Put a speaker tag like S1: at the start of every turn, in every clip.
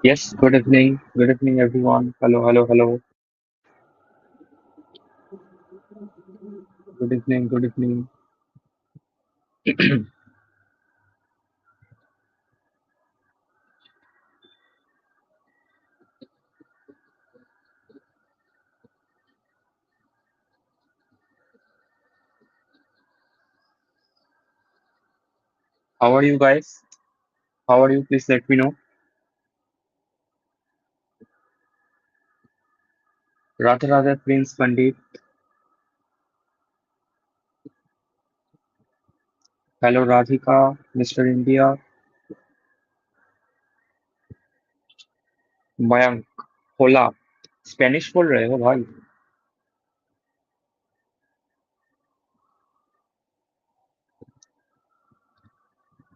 S1: Yes, good evening. Good evening, everyone. Hello, hello, hello. Good evening, good evening. How are you guys? How are you? Please let me know. Radha Radha Prince Pandit. Hello, Radhika, Mr. India, Mayank. होला Spanish बोल रहे हो भाई?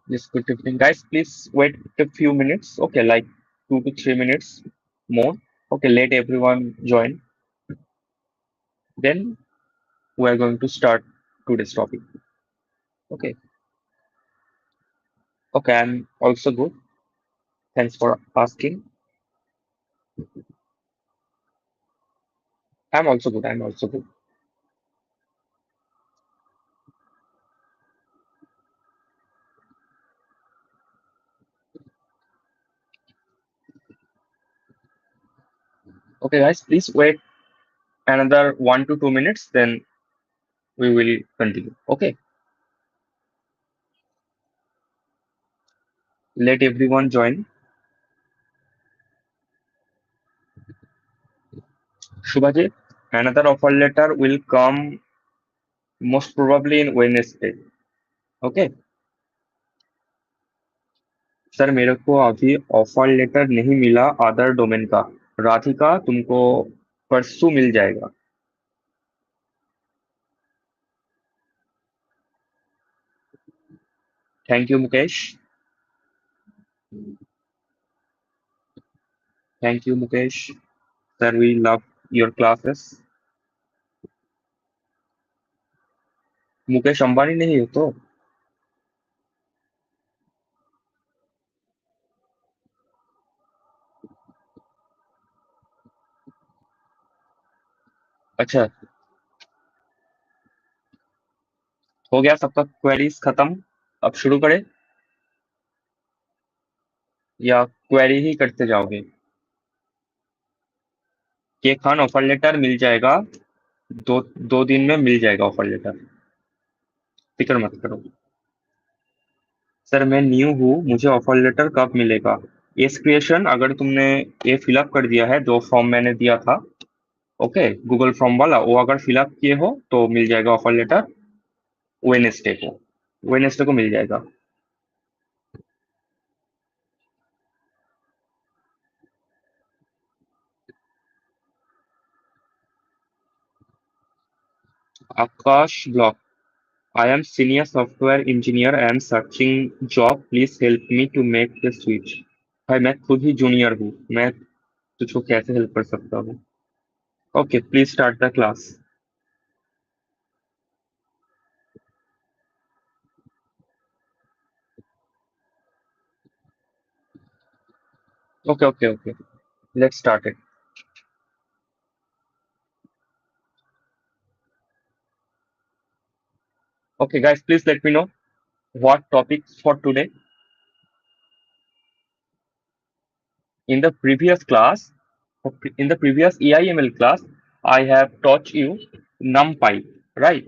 S1: Yes, good evening, guys. Please wait a few minutes. Okay, like 2 to 3 minutes more. Okay, let everyone join. Then we are going to start today's topic. Okay, okay, I'm also good. Thanks for asking. I'm also good. I'm also good. Okay, guys, please wait another 1 to 2 minutes, then we will continue. Okay, let everyone join. Shubhajit, another offer letter will come most probably in Wednesday. Okay, sir मेरे को अभी offer letter नहीं मिला other domain का। राधिका तुमको परसों मिल जाएगा। Thank you Mukesh. Thank you Mukesh. Sir we love your classes. Mukesh Ambani नहीं हो तो? अच्छा, हो गया सबका क्वेरीज खत्म? अब शुरू करें या क्वेरी ही करते जाओगे? के खान ऑफर लेटर मिल जाएगा। दो 2 दिन में मिल जाएगा ऑफर लेटर। फिक्र मत करो। सर मैं न्यू हूँ, मुझे ऑफर लेटर कब मिलेगा? एस क्रिएशन, अगर तुमने ये फिलअप कर दिया है जो फॉर्म मैंने दिया था, ओके, गूगल फॉर्म वाला, वो अगर फिलअप किए हो तो मिल जाएगा ऑफर लेटर। वेनेसडे को, वेनेसडे को मिल जाएगा। Akash block, I am senior software engineer, I am searching job, please help me to make the switch. भाई मैं खुद ही जूनियर हूँ, मैं तुझको कैसे हेल्प कर सकता हूँ? Okay, please start the class. Okay okay okay, let's start it. Okay guys, please let me know what topics for today. In the previous class, in the previous EIML class, I have taught you numpy, right?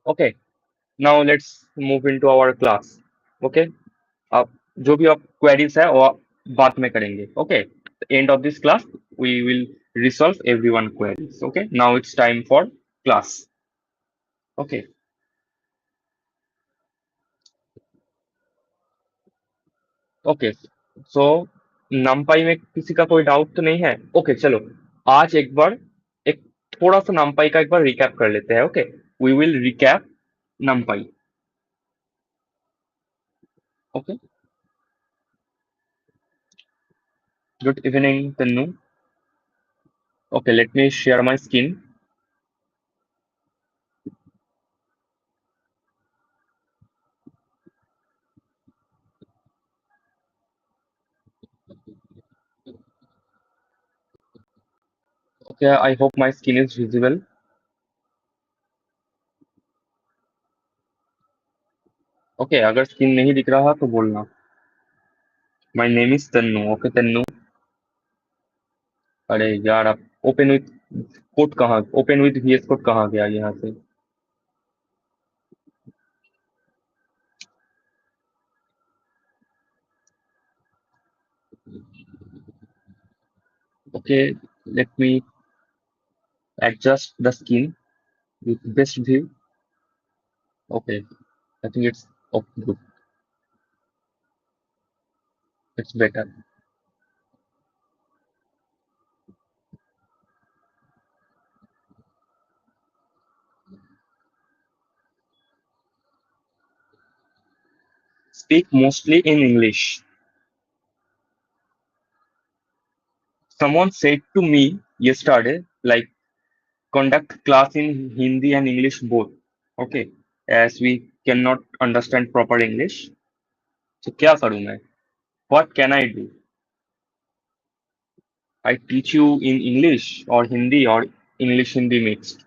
S1: Okay, now let's move into our class. Okay, अब जो भी आप queries है वो बाद में करेंगे. Okay, end of this class we will resolve everyone queries. Okay, now it's time for class. Okay, okay, so numpy में किसी का कोई डाउट तो नहीं है? ओके, चलो आज एक बार एक थोड़ा सा numpy का एक बार रिकैप कर लेते हैं। Okay, we will recap numpy. Okay, good evening Tannu. Okay, let me share my screen. Okay, I hope my skin is visible. Okay, अगर स्किन नहीं दिख रहा तो बोलना. My name is Tannu. Okay, Tannu. अरे यार, आप ओपन विथ कोड कहाँ, ओपन विथ VS कोड कहाँ गया यहाँ से? Okay, let me adjust the skin with best view. Okay, I think it's okay, good. It's better. Speak mostly in English. Someone said to me yesterday, like, conduct class in Hindi and English both. Okay, as we cannot understand proper English. So क्या करूँ मैं? What can I do? I teach you in English or Hindi or English Hindi mixed.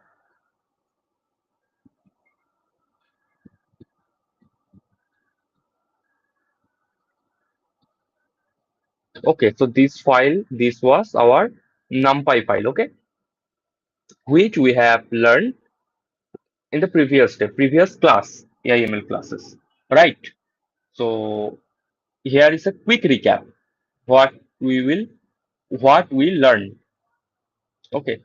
S1: Okay, so this was our numpy file, okay, which we have learned in the previous class, AIML classes, right? So here is a quick recap. What we will, what we learned. Okay,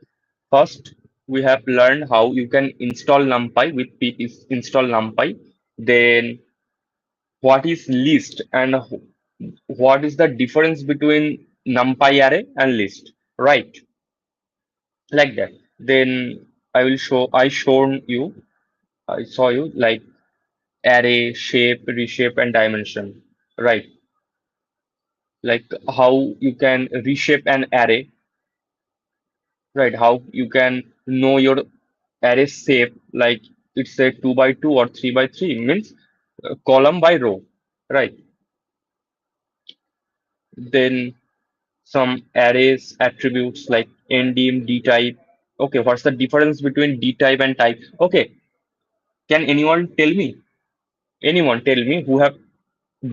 S1: first we have learned how you can install numpy with pip install numpy. Then what is list and what is the difference between numpy array and list, right? Like that. Then I shown you, I saw you like array, shape, reshape, and dimension, right? Like how you can reshape an array, right? How you can know your array shape, like it's a 2 by 2 or 3 by 3 means column by row, right? Then some arrays attributes like ndim, dtype. Okay, what's the difference between dtype and type? Okay, can anyone tell me? Anyone tell me who have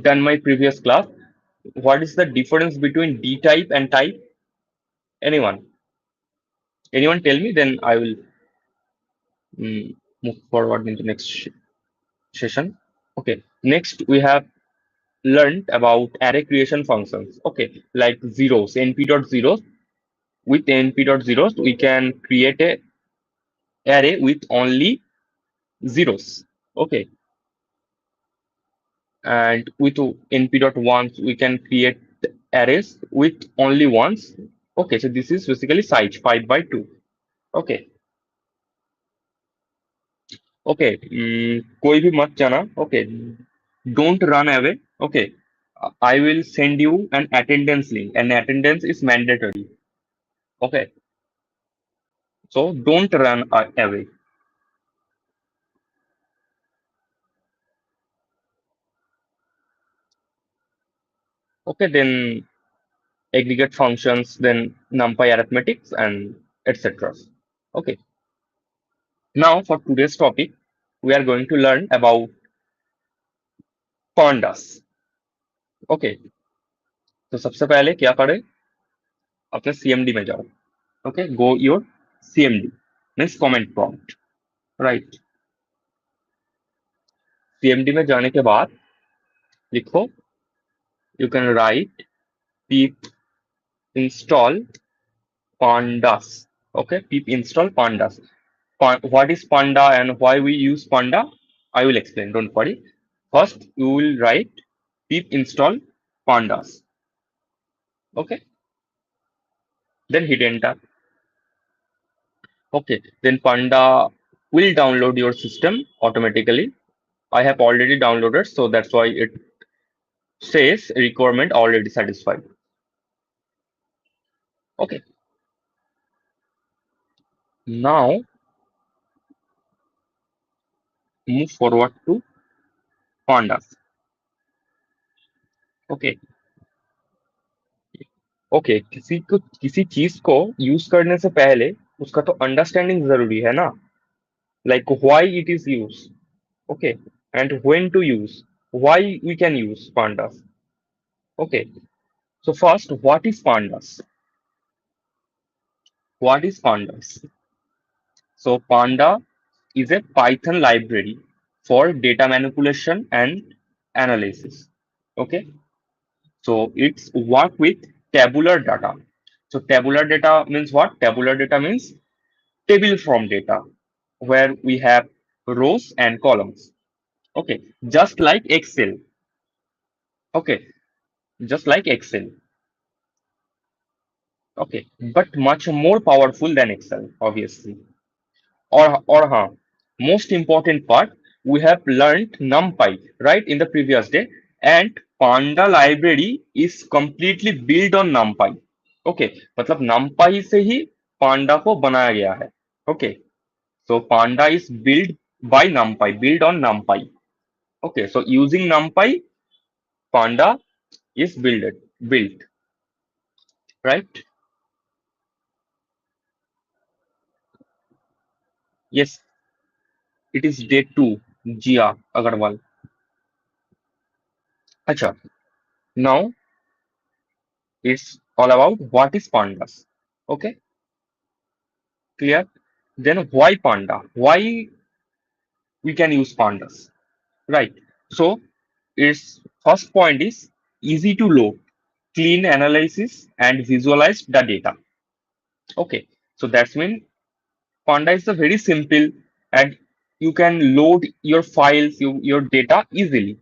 S1: done my previous class? What is the difference between dtype and type? Anyone? Anyone tell me? Then I will move forward into next session. Okay. Next, we have learned about array creation functions. Okay, like zeros, np.zeros. With np.zeros, we can create a array with only zeros. Okay, and with np.ones, we can create arrays with only ones. Okay, so this is basically size 5 by 2. Okay, okay. कोई भी मत जाना. Okay, don't run away. Okay, I will send you an attendance link, and attendance is mandatory. Okay, so don't run away. Okay, then aggregate functions, then numpy arithmetics, and etc. Okay, now for today's topic, we are going to learn about pandas. Okay, तो सबसे पहले क्या करें, अपने CMD में जाओ. Okay, go your CMD means comment prompt, right? CMD में जाने के बाद लिखो, you can write pip install pandas. Okay, pip install pandas. What is panda and why we use panda? I will explain, don't worry. First, you will write pip install pandas. Okay, then hit enter. Okay, then Panda will download your system automatically. I have already downloaded, so that's why it says requirement already satisfied. Okay, now move forward to Pandas. Okay, okay, किसी चीज को use करने से पहले उसका तो understanding जरूरी है ना, like why it is use, okay, and when to use, why we can use pandas. Okay, so first, what is pandas? What is pandas? So panda is a Python library for data manipulation and analysis. Okay, so it's work with tabular data. So tabular data means what? Tabular data means table from data, where we have rows and columns. Okay, just like Excel. Okay, just like Excel. Okay, but much more powerful than Excel, obviously. Or most important part, we have learned numpy right in the previous day, and panda library is completely built on numpy. Okay, मतलब numpy से ही panda को बनाया गया है. Okay, so panda is built by numpy, built on numpy. Okay, so using numpy, panda is built, right? Yes, it is day 2, Jia Agarwal. Acha, now it's all about what is pandas. Okay, clear? Then why panda? Why we can use pandas? Right. So its first point is easy to load, clean analysis, and visualize the data. Okay. So that's mean panda is a very simple, and you can load your files, your data easily.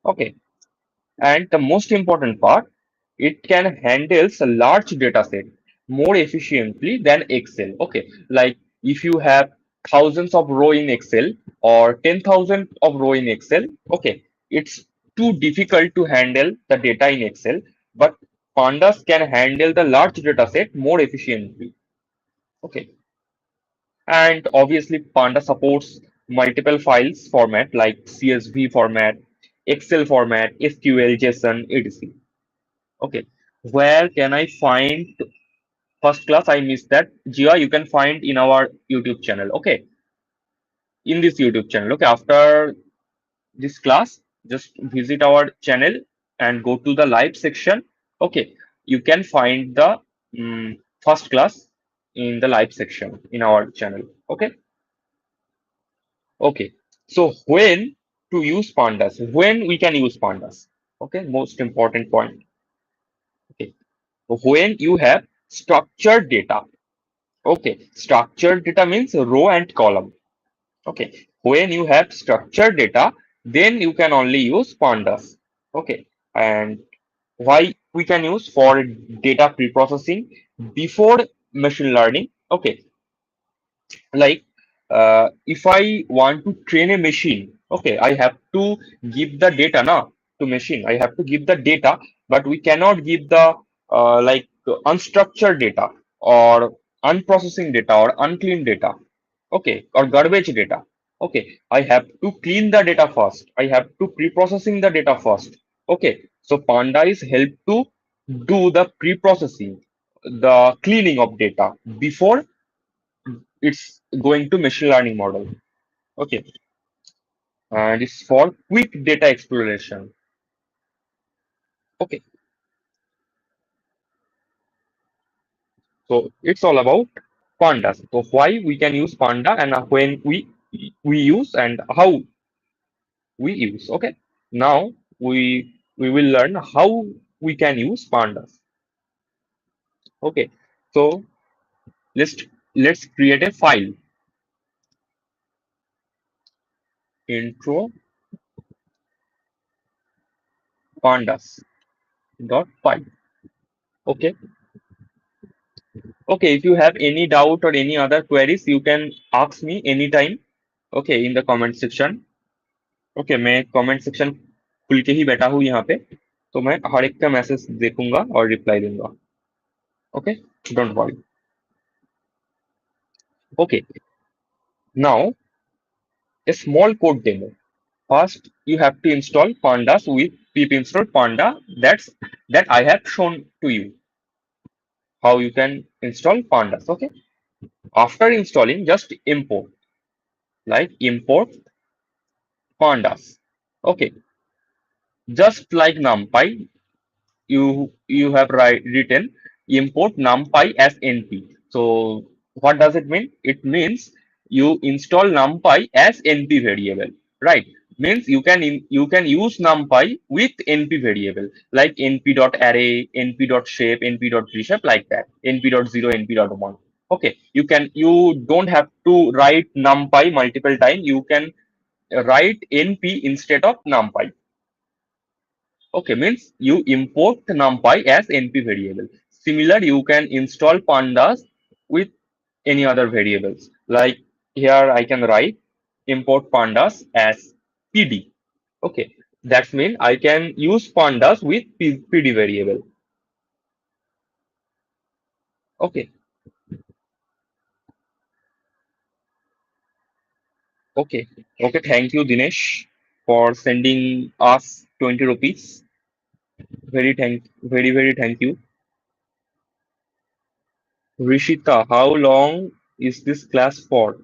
S1: Okay. And the most important part, it can handle a large data set more efficiently than Excel. Okay, like if you have thousands of row in Excel or 10,000 of row in Excel, okay, it's too difficult to handle the data in Excel, but Pandas can handle the large data set more efficiently. Okay, and obviously Panda supports multiple files format like CSV format, Excel format, SQL, JSON, etc. Okay, where can I find first class? I missed that. Jia, you can find in our YouTube channel. Okay, in this YouTube channel. Okay, after this class, just visit our channel and go to the live section. Okay, you can find the first class in the live section in our channel. Okay, okay. So when to use pandas? When we can use pandas? Okay, most important point. Okay, when you have structured data. Okay, structured data means row and column. Okay, when you have structured data, then you can only use pandas. Okay, and why we can use for data pre-processing before machine learning. Okay, like if I want to train a machine, okay, I have to give the data now to machine. I have to give the data, but we cannot give the like unstructured data or unprocessing data or unclean data, okay, or garbage data. Okay, I have to clean the data first. I have to pre-processing the data first. Okay, so panda is help to do the pre-processing, the cleaning of data before it's going to machine learning model. Okay, and it's for quick data exploration. Okay, so it's all about pandas. So why we can use panda, and when we use and how we use. Okay, now we will learn how we can use pandas. Okay, so let's let's create a file. Intro pandas.py. Okay, okay, if you have any doubt or any other queries, you can ask me anytime. Okay, in the comment section. Okay, मैं comment section खुल के ही बैठा हूँ यहाँ पे, तो मैं हर एक का मैसेज देखूंगा और रिप्लाई दूंगा. Okay, don't worry. Okay, now a small code demo. First, you have to install pandas with pip install panda. That I have shown to you. how you can install pandas. Okay, after installing, just import, like import pandas. Okay, just like numpy, you have written import numpy as np. So what does it mean? It means you install numpy as np variable, right? Means you can use numpy with np variable like np.array, np.shape, np.reshape, like that, np.0, np.1. Okay, you don't have to write numpy multiple time. You can write np instead of numpy. Okay, means you import numpy as np variable. Similar, you can install pandas with any other variables. Like here, I can write import pandas as pd. Okay, that means I can use pandas with pd variable. Okay, okay, okay. Thank you, Dinesh, for sending us 20 rupees. Very thank you. Rishita, how long is this class for?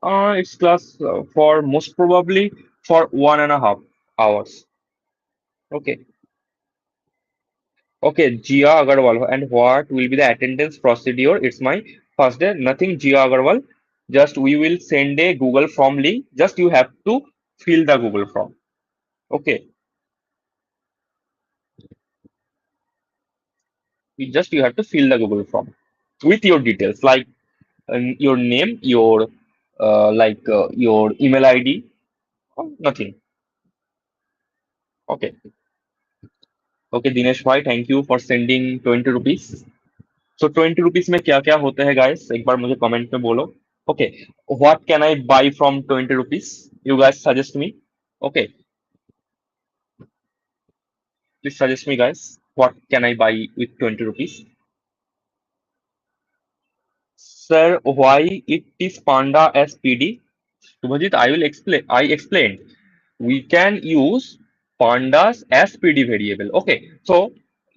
S1: It's class for most probably for 1.5 hours. Okay. Okay, Jia Agarwal. And what will be the attendance procedure? It's my first day. Nothing, Jia Agarwal. Just we will send a Google form link. Just you have to fill the Google form. Okay. You have to fill the Google form with your details like your name, your your email ID. Nothing. Okay. Okay, Dinesh bhai, thank you for sending 20 rupees. So 20 rupees में क्या क्या होते हैं guys, एक बार मुझे comment में बोलो. Okay, what can I buy from 20 rupees? You guys suggest me. Okay, please suggest me guys, what can I buy with 20 rupees? Sir, why it is pandas PD? Subhajit, I explained. We can use pandas as PD variable. Okay, so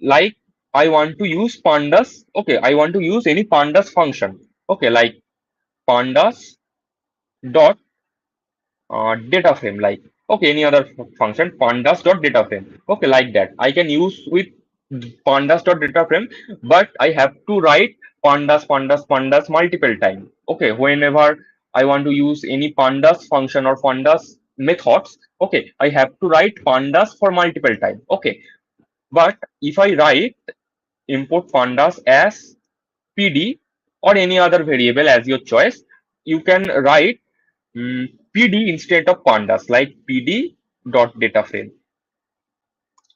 S1: like I want to use pandas. Okay, I want to use any pandas function. Okay, like pandas dot data frame, like okay, any other function pandas dot data frame. Okay, like that I can use with pandas dot data frame, but I have to write pandas multiple time. Okay, whenever I want to use any pandas function or pandas methods, okay, I have to write pandas for multiple time. Okay, but if I write import pandas as pd or any other variable as your choice, you can write pd instead of pandas, like pd dot data frame.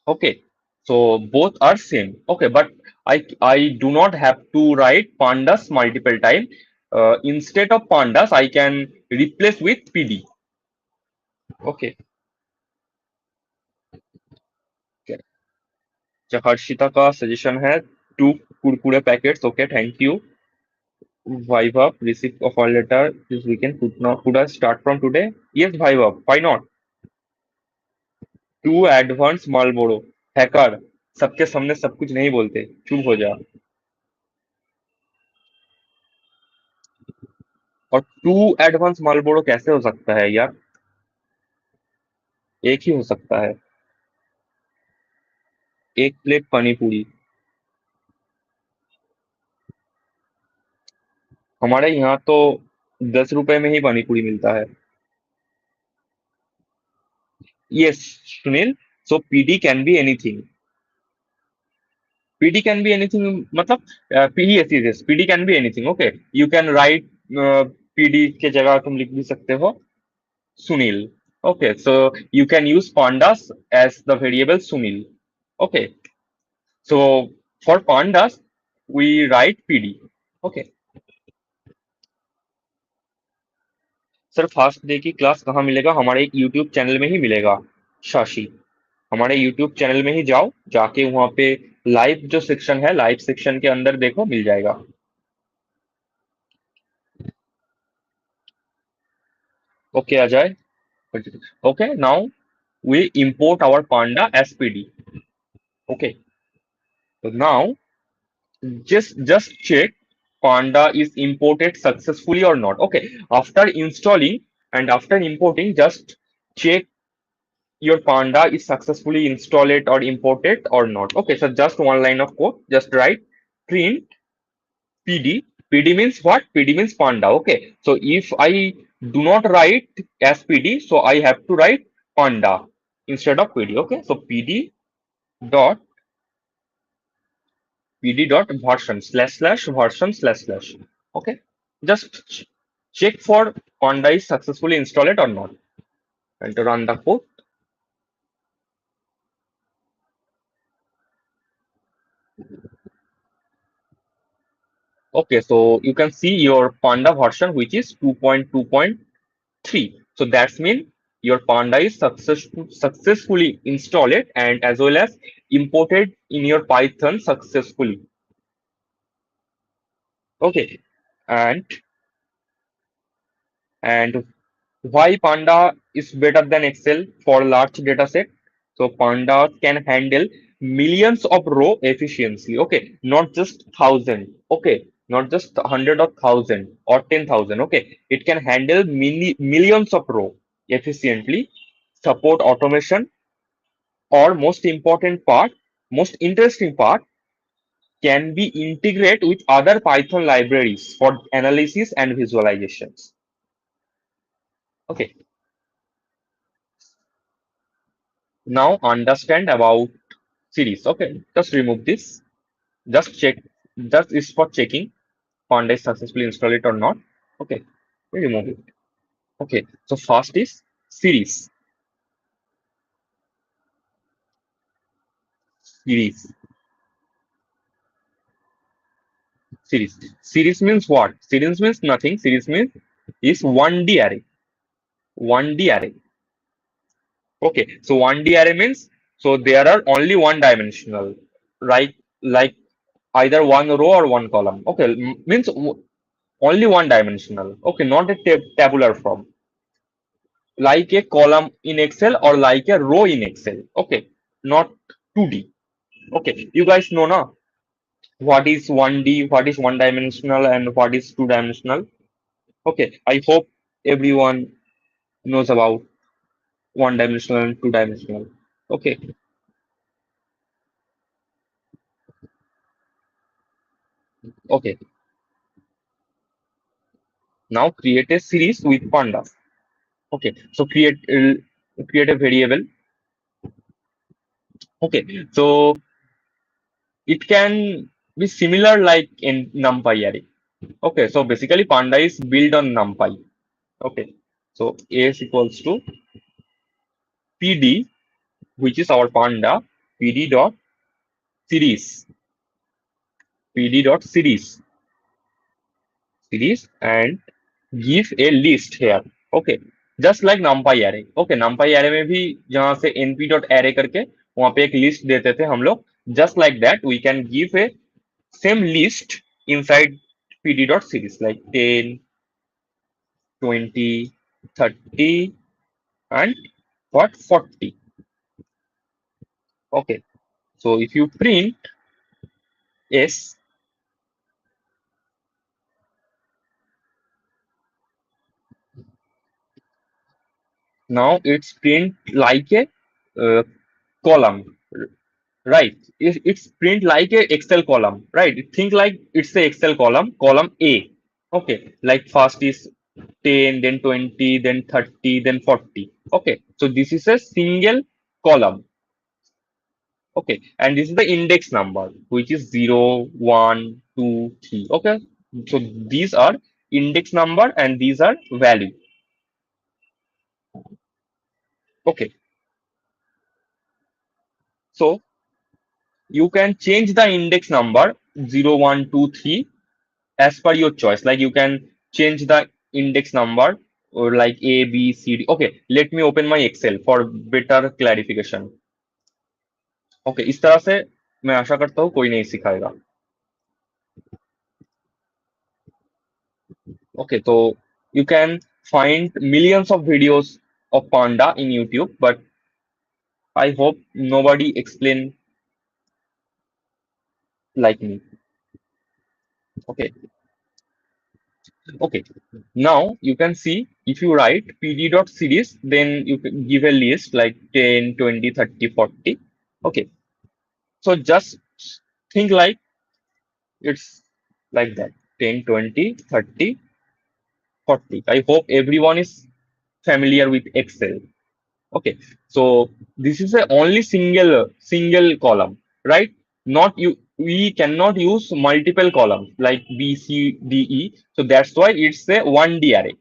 S1: Okay, so both are same. Okay, but I do not have to write pandas multiple time. Instead of pandas I can replace with pd. Okay, अच्छा, हर्षिता का suggestion है 2 Kurkure packets. Okay, thank you. Viva, receipt of our letter. This we can could I start from today? Yes, Viva. Why not? To advance Marlboro. Hacker, सबके सामने सब कुछ नहीं बोलते, चुप हो जा. और टू एडवांस मालबोरो कैसे हो सकता है यार? एक ही हो सकता है. एक प्लेट पानी पूरी. हमारे यहाँ तो 10 रुपए में ही पानी पूरी मिलता है. Yes, Sunil. So PD can be anything. PD can be anything मतलब yes yes, PD can be anything. Okay, you can write PD के जगह तुम लिख भी सकते हो Sunil. Okay, so you can use pandas as the variable Sunil. Okay, so for pandas we write pd. Okay, sir fast day की class कहाँ मिलेगा? हमारे एक यूट्यूब चैनल में ही मिलेगा, शाशी. हमारे यूट्यूब चैनल में ही जाओ, जाके वहां पे लाइव जो सेक्शन है, लाइव सेक्शन के अंदर देखो, मिल जाएगा. ओके, आ जाए. Okay, now we import our panda as pd. Okay, so now Just check Panda is imported successfully or not. Okay, after installing and after importing, just check your Panda is successfully installed or imported or not. Okay, so just one line of code, just write print PD. PD means what? PD means Panda. Okay, so if I do not write as PD, so I have to write Panda instead of PD. Okay, so dot PD dot version slash version slash. Okay, just check for Panda is successfully installed or not, and to run the code. Okay, so you can see your Panda version, which is 2.2.3. So that's mean your Panda is successfully installed and as well as imported in your Python successfully. Okay, and and why Panda is better than Excel for large data set? So Panda can handle millions of row efficiently. Okay, not just thousand. Okay, not just hundred or thousand or 10,000. Okay, it can handle millions of row efficiently, support automation, or most important part, most interesting part, can be integrate with other Python libraries for analysis and visualizations. Okay, now understand about series. Okay, just remove this. Just check. Just is for checking Panda is successfully installed or not. Okay, we remove it. Okay, so first is series. Series. Series. Series means what? Series means nothing. Series means is 1D array. 1D array. Okay, so 1D array means so there are only one dimensional, right? Like either one row or one column. Okay, means only one dimensional. Okay, not a tabular form, like a column in Excel or like a row in Excel. Okay, not 2D. Okay, you guys know now what is 1D, what is one dimensional, and what is two dimensional. Okay, I hope everyone knows about one dimensional and two dimensional. Okay, okay. Now create a series with pandas. Okay, so create a variable. Okay, so it can be similar like in numpy array. Okay, so basically panda is built on numpy. Okay, so as equals to pd, which is our panda, pd dot series, pd dot series and give a list here. Okay, just like numpy array. Okay, numpy array में भी जहाँ से np dot array करके वहाँ पे एक list देते थे हम लोग. Just like that we can give a same list inside pd dot series like 10, 20, 30, and what 40. Okay, so if you print s, now it's print like a uh, column, right? It's print like a Excel column, right? Think like it's a Excel column, column A. Okay, like first is 10, then 20, then 30, then 40. Okay, so this is a single column. Okay, and this is the index number, which is 0, 1, 2, 3. Okay, so these are index number and these are value. Okay, so you can change the index number 0, 1, 2, 3 as per your choice. Like you can change the index number or like A, B, C, D. Okay, let me open my Excel for better clarification. Okay, इस तरह से मैं आशा करता हूँ कोई नहीं सिखाएगा. Okay, so you can find millions of videos of panda in YouTube, but I hope nobody explain like me. Okay. Okay. Now you can see if you write pd.series, then you can give a list like 10, 20, 30, 40. Okay. So just think like it's like that 10, 20, 30, 40. I hope everyone is familiar with Excel. Okay, so this is a only single column, right? Not you. We cannot use multiple columns like B, C, D, E. So that's why it's a 1D array.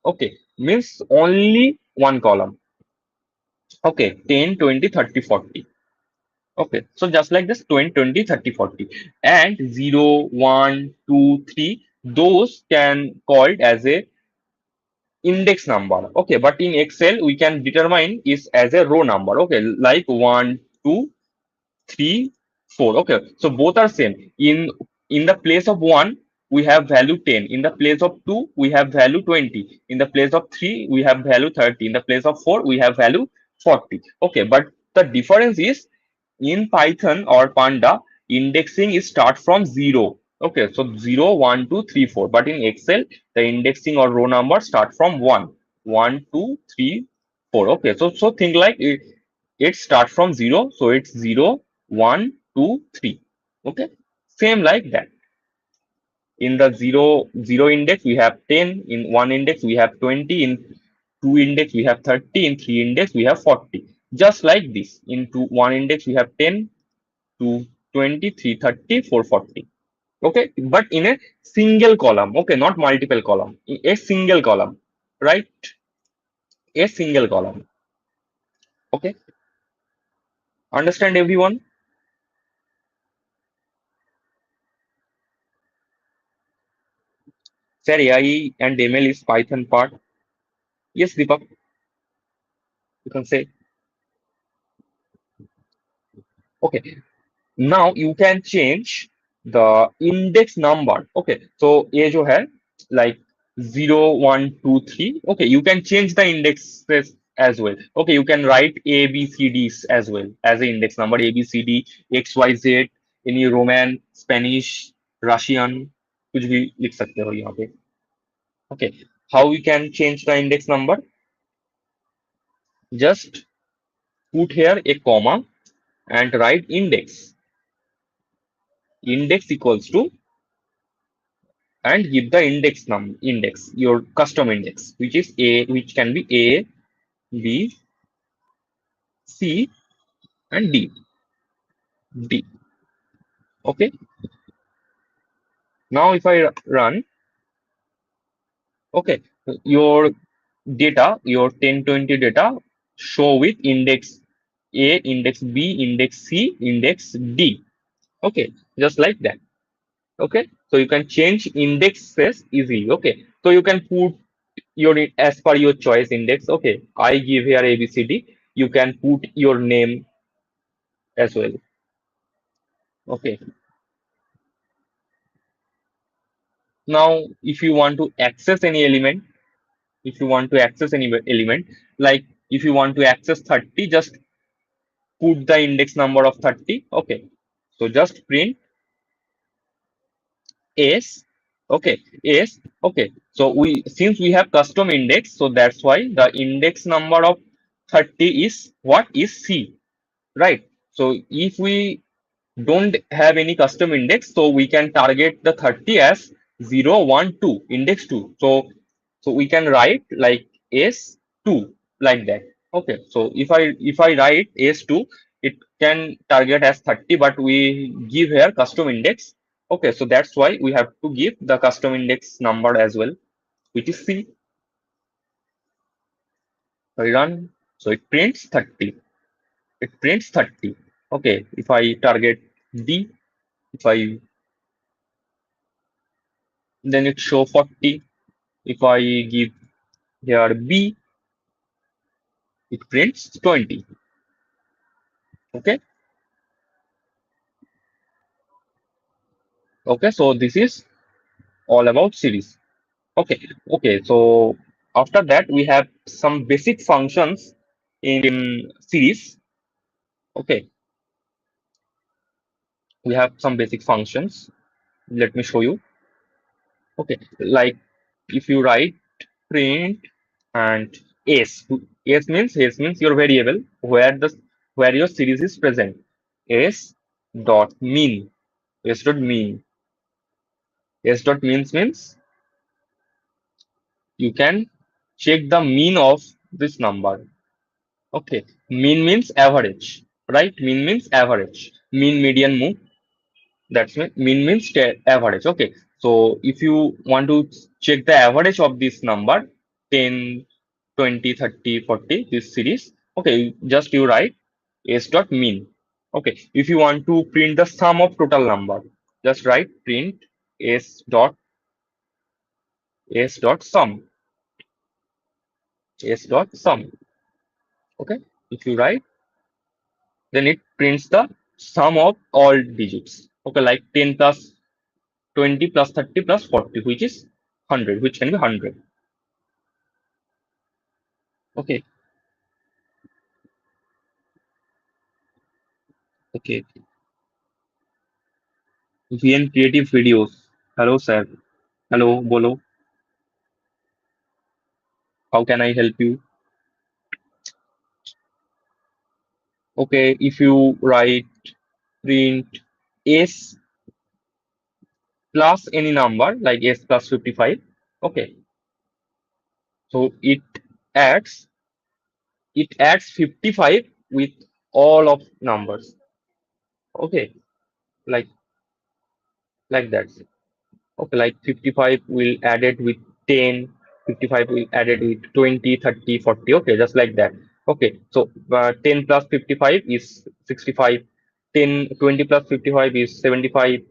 S1: Okay, means only one column. Okay, 10, 20, 30, 40. Okay, so just like this 20, 20, 30, 40, and 0, 1, 2, 3. Those can called as a index number. Okay, but in Excel we can determine is as a row number. Okay, like 1, 2, 3, 4. Okay, so both are same. In the place of 1 we have value 10, in the place of 2 we have value 20, in the place of 3 we have value 30, in the place of 4 we have value 40. Okay, but the difference is in Python or Panda, indexing is start from 0. Okay, so 0, 1, 2, 3, 4. But in Excel, the indexing or row number start from 1. 1, 2, 3, 4. Okay, so think like it start from 0. So it's 0, 1, 2, 3. Okay, same like that. In the 0 index, we have 10. In 1 index, we have 20. In 2 index, we have 30. In 3 index, we have 40. Just like this. In 1 index, we have 10, to 23, 30, 440. Okay, but in a single column. Okay, not multiple column. A single column, right? A single column. Okay, understand everyone? Sir, AI and ML is Python part. Yes, Deepak, you can say. Okay, now you can change the index number. Okay, so ये जो है like 0, 1, 2, 3. Okay, you can change the indexes as well. Okay, you can write A, B, C, D's as well as the index number A, B, C, D, X, Y, Z, any Roman, Spanish, Russian, कुछ भी लिख सकते हो यहाँ पे. Okay, how we can change the index number? Just put here a comma and write index. Index equals to and give the index your custom index which is a which can be a b c and d. Okay, now if I run, okay, your data, your 1020 data show with index a, index b, index c, index d. Okay, just like that. Okay, so you can change indexes easily. Okay, so you can put your as per your choice index. Okay, I give here abcd, you can put your name as well. Okay, now if you want to access any element, if you want to access any element, like if you want to access 30, just put the index number of 30. Okay, so just print s. Okay, s. Okay, so we since we have custom index, so that's why the index number of 30 is what is c, right? So if we don't have any custom index, so we can target the 30 as 0, 1, 2, index 2. So we can write like s2 like that. Okay, so if I write s2, it can target as 30, but we give here custom index. Okay, so that's why we have to give the custom index number as well, which is c. So I run, so it prints 30. It prints 30. Okay, if I target d, if I then it show 40. If I give here b, it prints 20. Okay, okay, so this is all about series. Okay, okay, so after that we have some basic functions in series. Okay, we have some basic functions. Let me show you. Okay, like if you write print and s means your variable where your series is present. S dot mean. S dot mean. S dot means you can check the mean of this number. Okay, mean means average, right? Mean means average. Mean, median, move. That's mean means average. Okay, so if you want to check the average of this number, 10, 20, 30, 40, this series. Okay, just you write s dot mean. Okay, if you want to print the sum of total number, just write print s dot sum. S dot sum. Okay, if you write, then it prints the sum of all digits. Okay, like 10 plus 20 plus 30 plus 40, which is 100, which can be 100. Okay, okay. VN Creative Videos. Hello, sir. Hello, Bolo. How can I help you? Okay, if you write print s plus any number like s plus 55. Okay, so adds it adds 55 with all of numbers. Okay, like that. Okay, like 55 will add it with 10, 55 will add it with 20, 30, 40. Okay, just like that. Okay, so 10 plus 55 is 65, 10, 20 plus 55 is 75,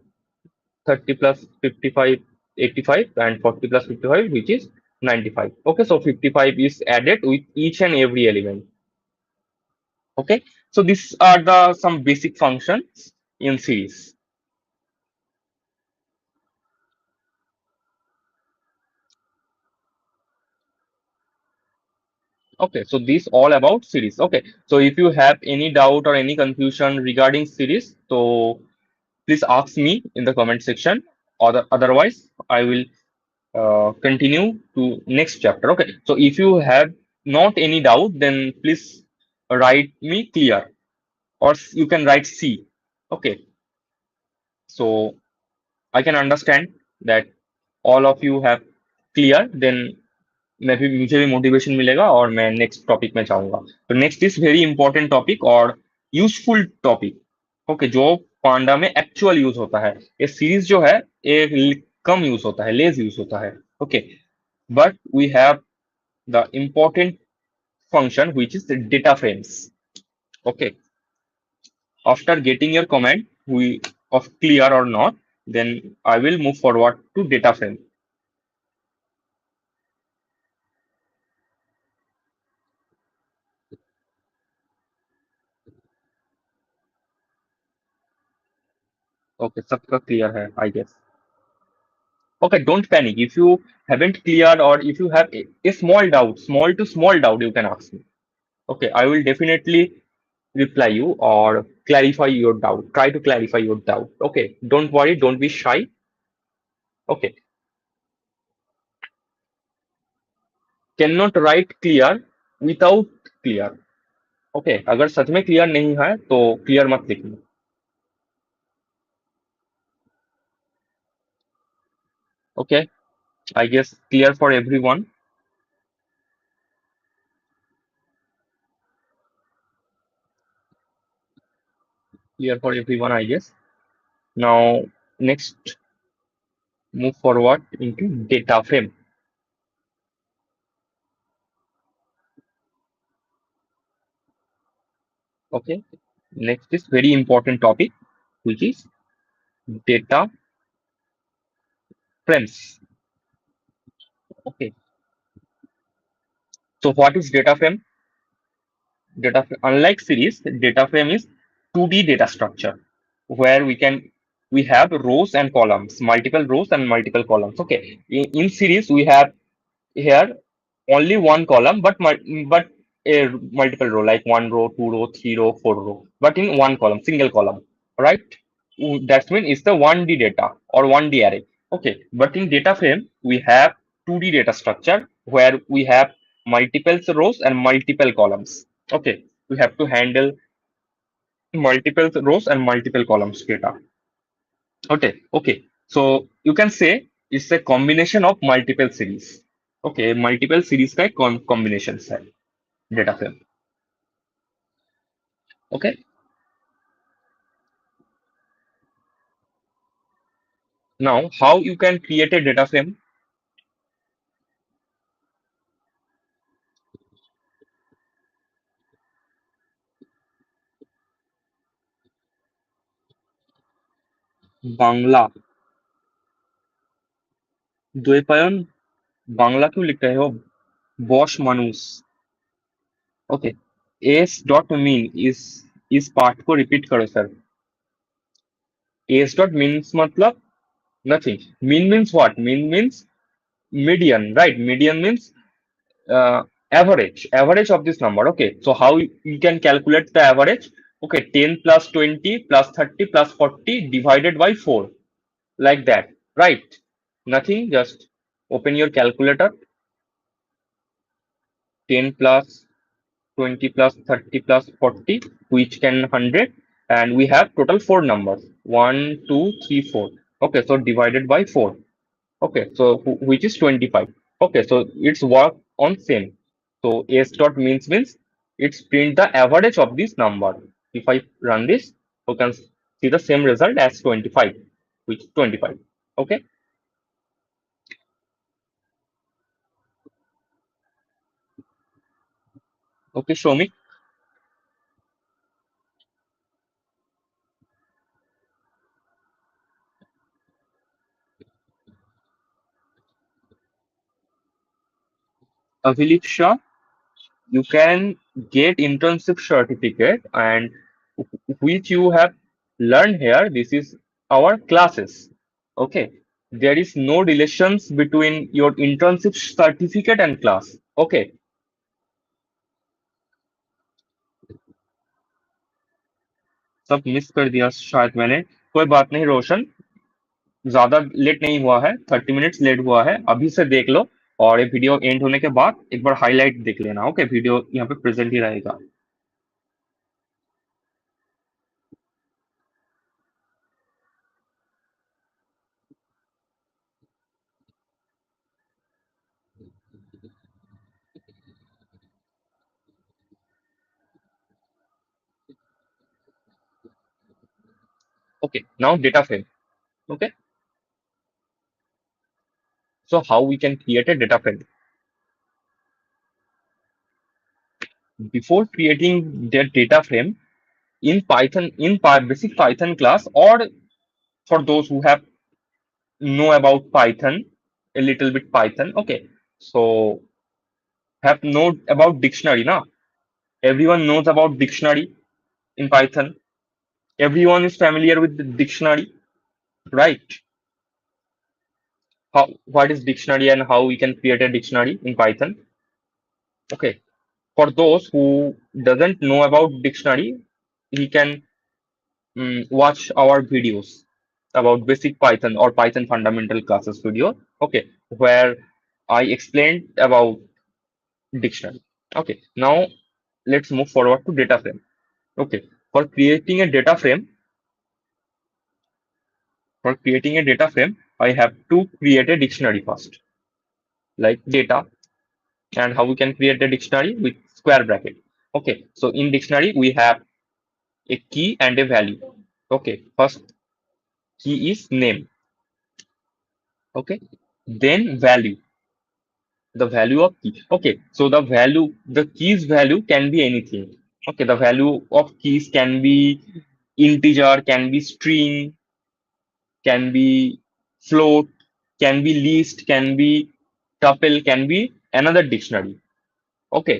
S1: 30 plus 55, 85, and 40 plus 55, which is 95. Okay, so 55 is added with each and every element. Okay, so these are the some basic functions in series. Okay, so this all about series. Okay, so if you have any doubt or any confusion regarding series, so please ask me in the comment section. Otherwise, I will continue to next chapter. Okay, so if you have not any doubt, then please write me clear, or you can write C. Okay, so I can understand that all of you have clear. Then मैं भी मुझे भी motivation मिलेगा और मैं next topic में जाऊंगा. तो next is very important topic और यूजफुल टॉपिक. ओके, जो पांडा में एक्चुअल यूज होता है. ये सीरीज जो है ये कम यूज होता है, लेस यूज होता है. Okay, but we have the important function which is the data frames. Okay, after getting your comment we of clear or not, then I will move forward to data frame. Okay, सबका clear है I guess. Okay, don't panic. If you haven't cleared or if you have a small doubt, small to small doubt, you can ask me. Okay, I will definitely reply you or clarify your doubt. Try to clarify your doubt. Okay, don't worry, don't be shy. Okay, cannot write clear without clear. Okay, अगर सच में clear नहीं है तो clear मत लिखना. Okay, I guess clear for everyone. Clear for everyone, I guess. Now, next, move forward into data frame. Okay, next is very important topic, which is data frames. Okay, so what is data frame? Unlike series, data frame is 2D data structure where we have rows and columns, multiple rows and multiple columns. Okay, in series we have here only one column, but a multiple row like one row, two row, three row, four row, but in one column, single column, right? That means it's the 1D data or 1D array. Okay, but in data frame, we have 2D data structure where we have multiple rows and multiple columns. Okay, we have to handle multiple rows and multiple columns data. Okay. So you can say it's a combination of multiple series. Okay, multiple series का combinations है data frame. Okay, now how you can create a data frame? Bangla Dvaipayan Bangla क्यों लिख रहे हो Bosch मानूस okay S dot mean इस part को repeat करो सर एस डॉट मीन्स मतलब nothing mean means what mean means median right median means average of this number. Okay, so how you can calculate the average? Okay, 10 plus 20 plus 30 plus 40 divided by 4, like that, right? Nothing, just open your calculator. 10 plus 20 plus 30 plus 40, which can 100, and we have total four numbers, 1 2 3 4. Okay, so divided by 4. Okay, so which is 25. Okay, so it's work on same. So s dot means it's print the average of this number. If I run this, you can see the same result as 25, which is 25. Okay, okay, show me. Aviliksha, you can get internship certificate and which you have learned here. This is our classes. Okay, there is no relations between your internship certificate and class. Okay, सब miss कर दिया शायद मैंने कोई बात नहीं रोशन ज्यादा late नहीं हुआ है 30 मिनट्स लेट हुआ है अभी से देख लो और ये वीडियो एंड होने के बाद एक बार हाईलाइट देख लेना ओके वीडियो यहाँ पे प्रेजेंट ही रहेगा okay now data frame okay so how we can create a data frame before creating their data frame in python in basic python class or for those who have know about python a little bit python okay so have know about dictionary now everyone knows about dictionary in python everyone is familiar with the dictionary right how what is dictionary and how we can create a dictionary in python okay for those who doesn't know about dictionary he can watch our videos about basic python or python fundamental classes video okay where I explained about dictionary okay now let's move forward to data frame okay for creating a data frame I have to create a dictionary first like data and how we can create a dictionary with square bracket okay so in dictionary we have a key and a value okay first key is name okay then value the value of key okay so the keys value can be anything okay the value of keys can be integer can be string can be float can be list can be tuple can be another dictionary okay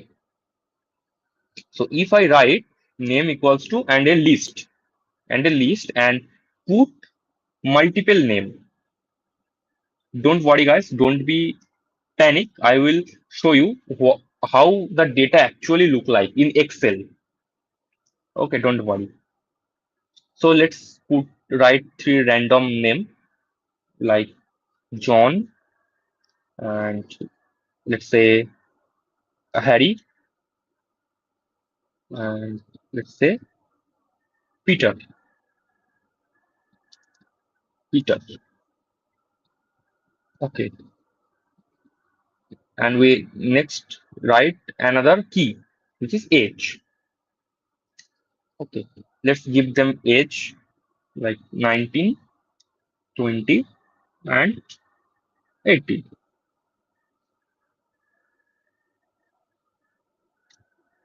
S1: so if I write name equals to and put multiple name. Don't worry, guys. Don't be panic. I will show you how the data actually look like in Excel. Okay, don't worry. So let's write three random name like John, and let's say Harry, and let's say Peter. Peter. Okay. And we next write another key, which is age. Okay. Let's give them age like 19, 20, and 18.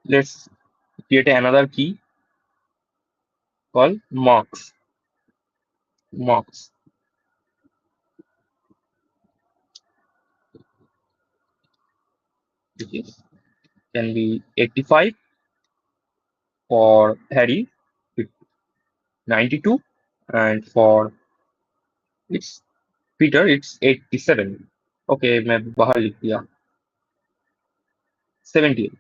S1: Let's create another key called marks. Marks. Which is can be 85 for Harry, 92, and for it's Peter, it's 87. Okay, मैं बाहर लिख दिया 78.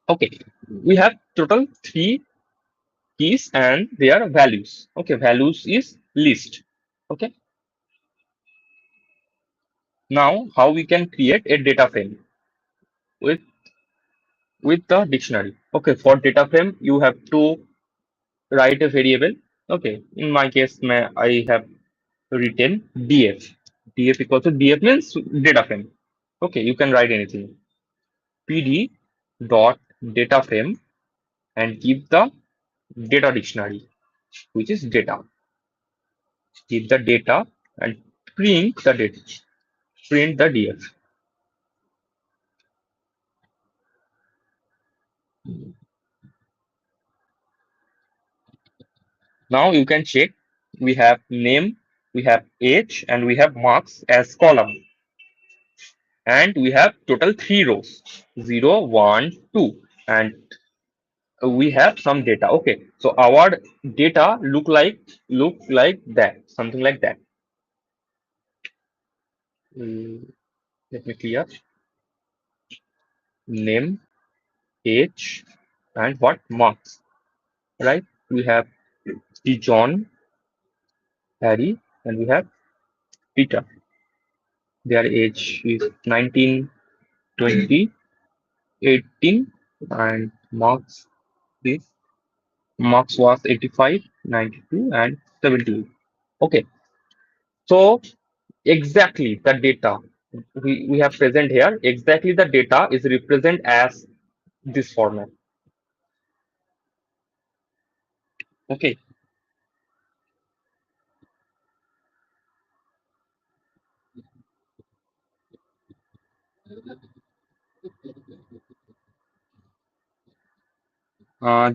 S1: Okay, we have total three keys and their values. Okay, values is list. Okay, now how we can create a data frame with the dictionary. Okay, for data frame you have to write a variable. Okay, in my case, I have written df. Df equals to df means data frame. Okay, you can write anything. Pd dot data frame and give the data dictionary, which is data. Give the data and print the data. Print the df. Now you can check. We have name, we have age, and we have marks as column. And we have total three rows: 0, 1, 2. And we have some data. Okay, so our data look like that, something like that. Mm, Let me clear. Name, age, and what marks, right? We have the John, Harry, and we have Peter. Their age is 19, 20, 18, and marks was 85, 92, and 70. Okay, so exactly the data we have present here, exactly the data is represent as this format. Okay.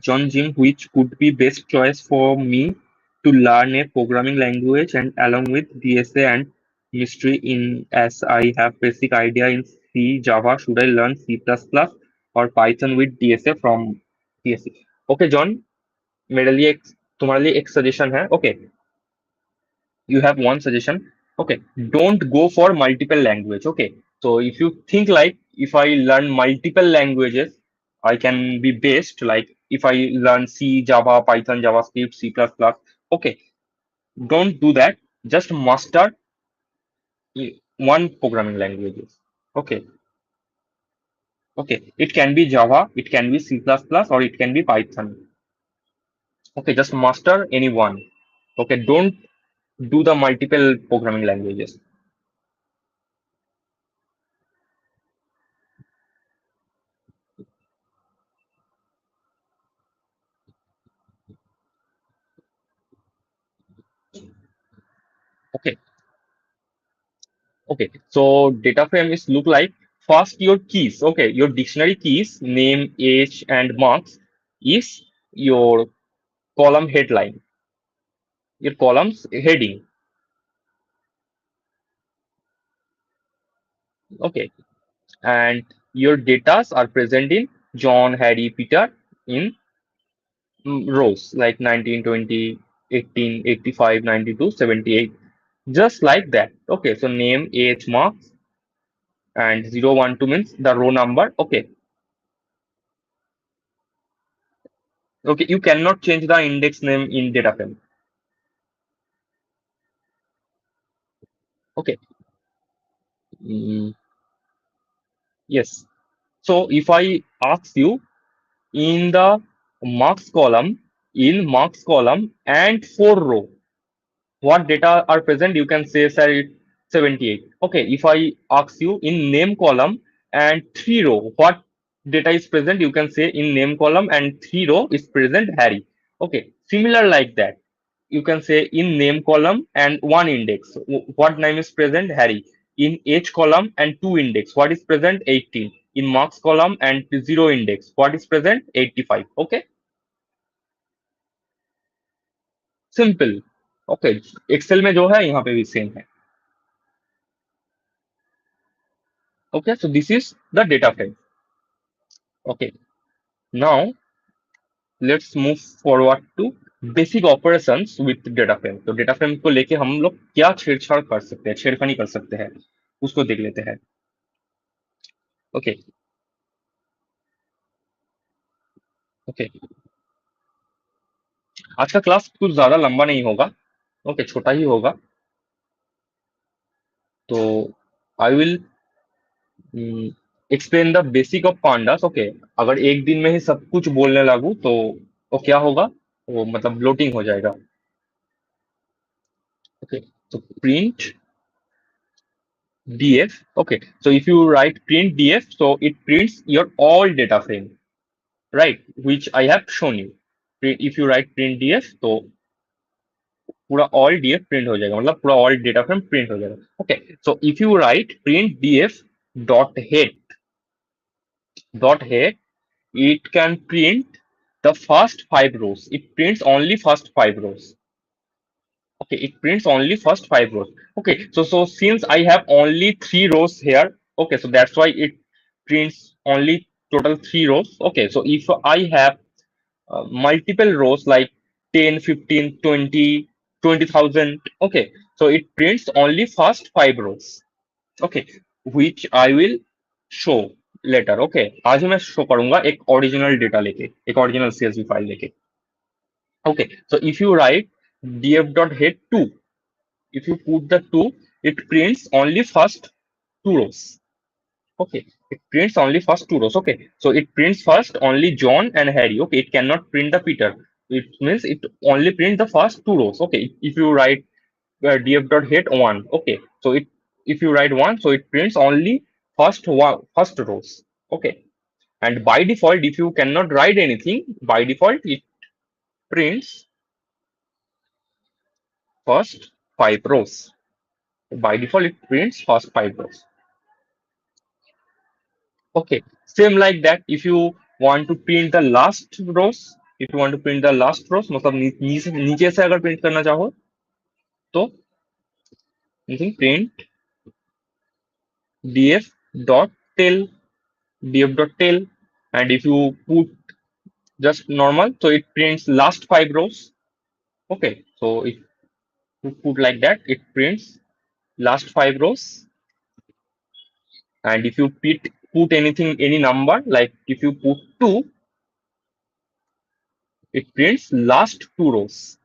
S1: John Jim, which could be best choice for me to learn a programming language and along with DSA and mystery in as I have basic idea in C, Java, should I learn C++ or Python with DSA from DSA? Okay, John, मेरे लिए तुम्हारे लिए एक suggestion है. Okay, you have one suggestion. Okay, don't go for multiple language. Okay, so if you think like if I learn multiple languages I can be best, like if I learn C, Java, Python, JavaScript, C++. Okay, don't do that. Just master one programming languages. Okay. Okay, it can be Java, it can be C++, or it can be Python. Okay, just master any one. Okay, don't do the multiple programming languages. Okay. Okay, so data frame is look like first your keys. Okay, your dictionary keys, name, age, and marks is your column headline, your columns heading. Okay, and your datas are present in John, Harry, Peter in rows like 19, 20, 18, 85, 92, 78. Just like that. Okay, so name, age, marks, and 0, 1, 2 means the row number. Okay, okay, you cannot change the index name in data frame. Okay. Mm, yes. So if I ask you in the marks column, and 4 row, what data are present? You can say, sir, it's 78. Okay. If I ask you in name column and 3 row, what data is present? You can say in name column and 3 row is present Harry. Okay. Similar like that. You can say in name column and 1 index. What name is present? Harry. In age column and 2 index, what is present? 18. In marks column and 0 index, what is present? 85. Okay. Simple. Okay. Excel में जो है यहाँ पे भी same है. Okay, so this is the data frame. Okay, now let's move forward to basic operations with data frame. तो data frame को लेके हम लोग क्या छेड़छाड़ कर सकते हैं, छेड़खानी कर सकते हैं, उसको देख लेते हैं. ओके. ओके. आज का क्लास कुछ ज्यादा लंबा नहीं होगा. ओके, छोटा ही होगा. तो I will explain the basic of pandas. Okay. अगर एक दिन में ही सब कुछ बोलने लागू तो क्या होगा, वो मतलब ब्लोटिंग हो जाएगा. ओके. तो print df. Okay, so if you write print df, so it prints your all data frame, right, which I have shown you. If you write print df, तो पूरा all df print हो जाएगा, मतलब पूरा all data frame print हो जाएगा. Okay, so if you write print df dot head, it can print the first 5 rows. It prints only first 5 rows. Okay, it prints only first 5 rows. Okay, so since I have only 3 rows here, okay, so that's why it prints only total 3 rows. Okay, so if I have multiple rows like 10, 15, 20, 20,000, okay, so it prints only first 5 rows. Okay, which I will show later. Okay, आज मैं show करूंगा एक original data लेके, एक original CSV file लेके. Okay, so if you write df.head2, if you put the 2, it prints only first 2 rows. Okay, it prints only first 2 rows. Okay, so it prints first only John and Harry. Okay, it cannot print the Peter. It means it only prints the first 2 rows. Okay, if you write df.head1, okay, so it, if you write 1, so it prints only first rows. Okay, and by default, if you cannot write anything, by default it prints first 5 rows. By default, it prints first 5 rows. Okay, same like that. If you want to print the last rows, मतलब नीचे से अगर print करना चाहो तो print df dot tail, and if you put just normal, so it prints last 5 rows. Okay, so if you put like that, it prints last 5 rows. And if you put anything, any number, like if you put 2, it prints last 2 rows.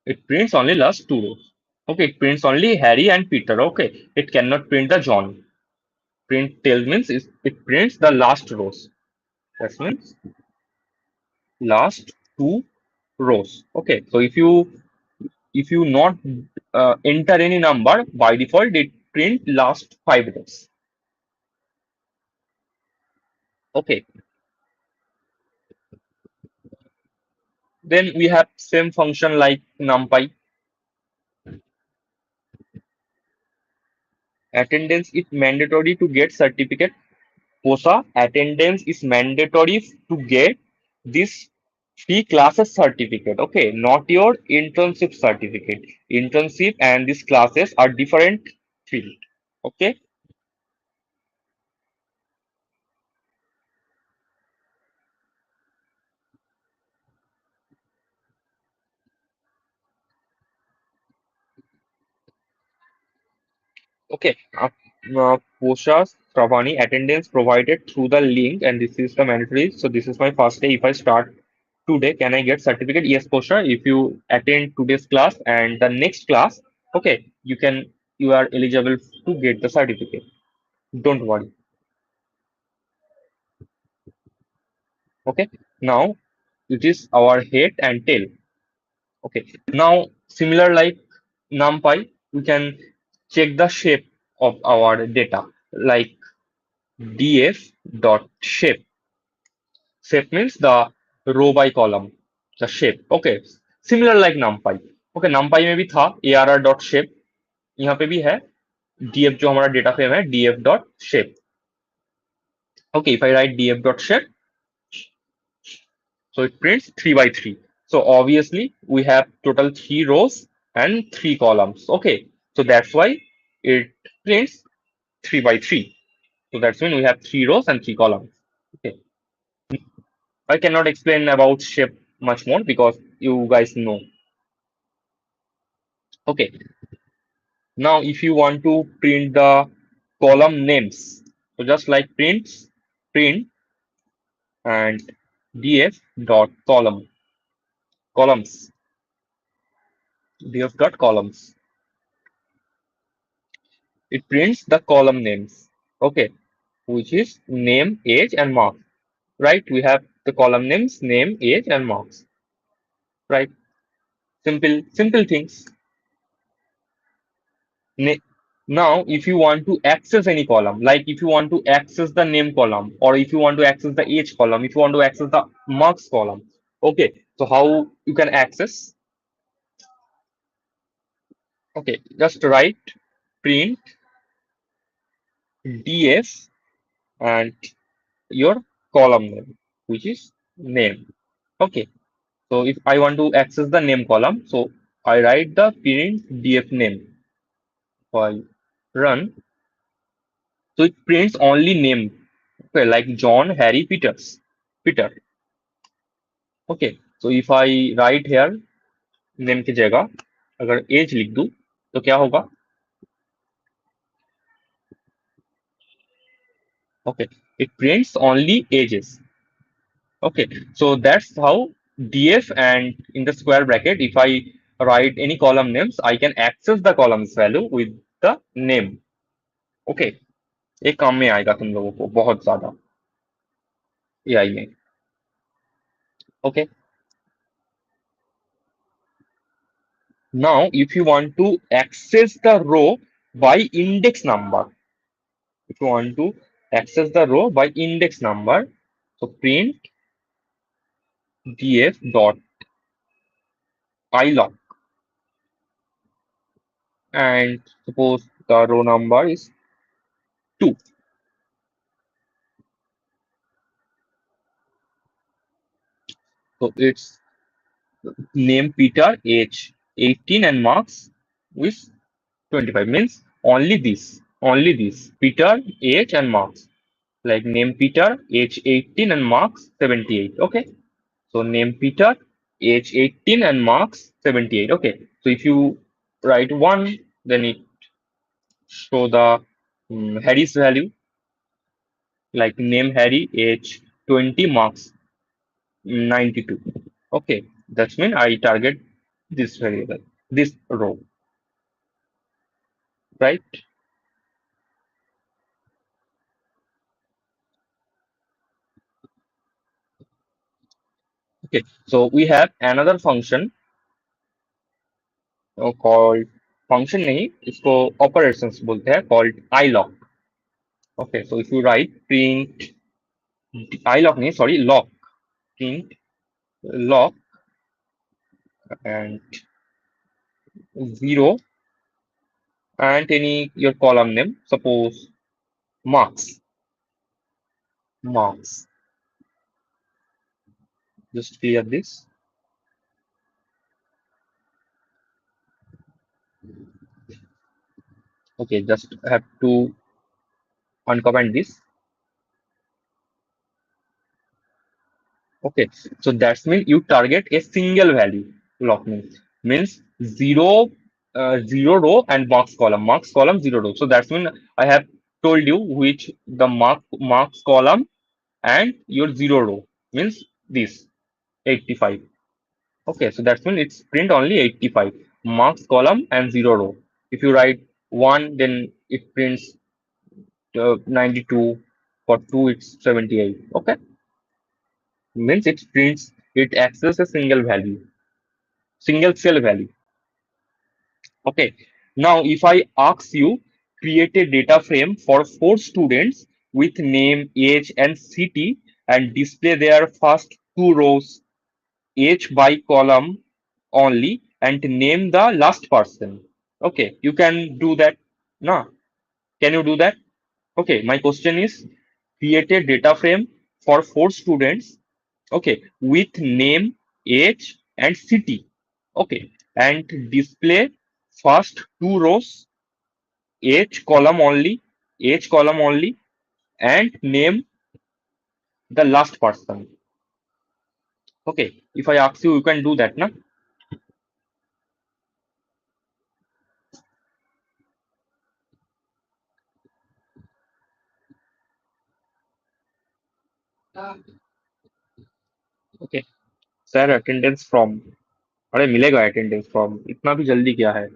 S1: It prints only last 2 rows. Okay, it prints only Harry and Peter. Okay, it cannot print the John. Print tail means it prints the last rows. That means last 2 rows. Okay, so if you not enter any number, by default it print last 5 rows. Okay, then we have same function like numpy. Attendance is mandatory to get certificate. POSA attendance is mandatory to get this free classes certificate. Okay, not your internship certificate. Internship and these classes are different field. Okay. Okay. POSA Stravani attendance provided through the link, and this is the mandatory. So this is my first day. If I start today, can I get certificate? Yes, Posha. If you attend today's class and the next class, okay, you can you are eligible to get the certificate. Don't worry. Okay. Now it is our head and tail. Okay. Now similar like NumPy, we can check the shape of our data like df dot shape. Shape means the row by column, the shape. Okay. Similar like NumPy. Okay. NumPy में भी था arr dot shape. यहाँ पे भी है df जो हमारा data frame है df dot shape. Okay. If I write df dot shape, so it prints 3 by 3. So obviously we have total 3 rows and 3 columns. Okay. So that's why it prints 3 by 3. So that's when we have 3 rows and 3 columns. Okay. I cannot explain about shape much more because you guys know. Okay. Now if you want to print the column names, so just like print and df dot columns, df dot columns. It prints the column names. Okay, which is name, age, and marks. Right? We have the column names, name, age, and marks. Right? Simple things. Now, if you want to access any column, like if you want to access the name column, or if you want to access the age column, if you want to access the marks column, okay, so how you can access? Okay, just write print df and your column name, which is name. Okay, so if I want to access the name column, so I write the print df name. So I run, so it prints only name. Okay, like John, Harry, Peter. Okay, so if I write here name की जगह अगर age लिख दूं तो क्या होगा? Okay, it prints only ages. Okay, so that's how df and in the square bracket, if I write any column names, I can access the columns value with the name. Okay, ये काम में आएगा तुम लोगों को बहुत ज्यादा AI में. Okay, now if you want to access the row by index number, if you want to access the row by index number, so print df dot ilock, and suppose the row number is 2. So it's name Peter, age 18, and marks with 25. Means only this Peter, age, and marks. Like name Peter, age 18, and marks 78. Okay, so name Peter, age 18, and marks 78. Okay, so if you write 1, then it show the Harry's value, like name Harry, age 20, marks 92. Okay, that's mean I target this variable, this row, right? Okay, so we have another function called function नहीं इसको operations बोलते हैं called ilock. Okay, so if you write print ilock नहीं sorry lock, print lock and 0 and any your column name, suppose marks. Just clear this. Okay, just have to uncomment this. Okay, so that's mean you target a single value. Lock means zero row and marks column 0 row. So that's mean I have told you which the marks column and your 0 row means this 85. Okay, so that's mean it's print only 85 marks column and 0 row. If you write 1, then it prints 92. For 2, it's 78. Okay, means it accesses a single value, single cell value. Okay. Now, if I ask you create a data frame for 4 students with name, age, and city, and display their first 2 rows, age by column only, and name the last person. Okay, you can do that. No, can you do that? Okay, my question is create a data frame for 4 students. Okay, with name, age, and city. Okay, and display first 2 rows, age column only, and name the last person. Okay, if I ask you, you can do that, na? Okay, sir attendance from, अरे मिलेगा attendance from, इतना भी जल्दी क्या है?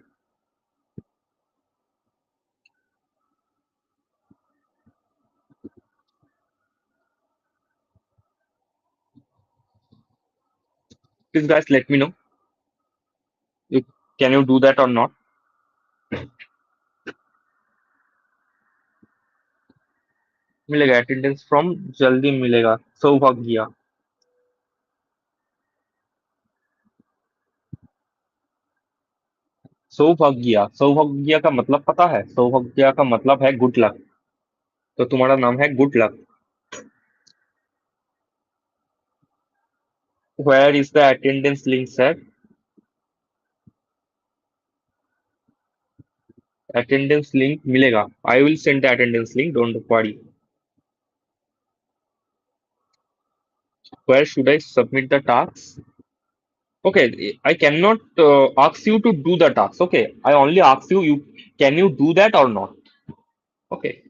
S1: Please guys let me know, you, can you do that or not? मिलेगा attendance from, जल्दी मिलेगा, सौभाग्य। सौभाग्य, सौभाग्य का मतलब पता है? सौभाग्य का मतलब है गुड लक। तो तुम्हारा नाम है good luck. Where is the attendance link sir? Attendance link मिलेगा, I will send the attendance link, don't worry. Where should I submit the tasks? Okay, I cannot ask you to do the task. Okay, I only ask you, can you do that or not? Okay,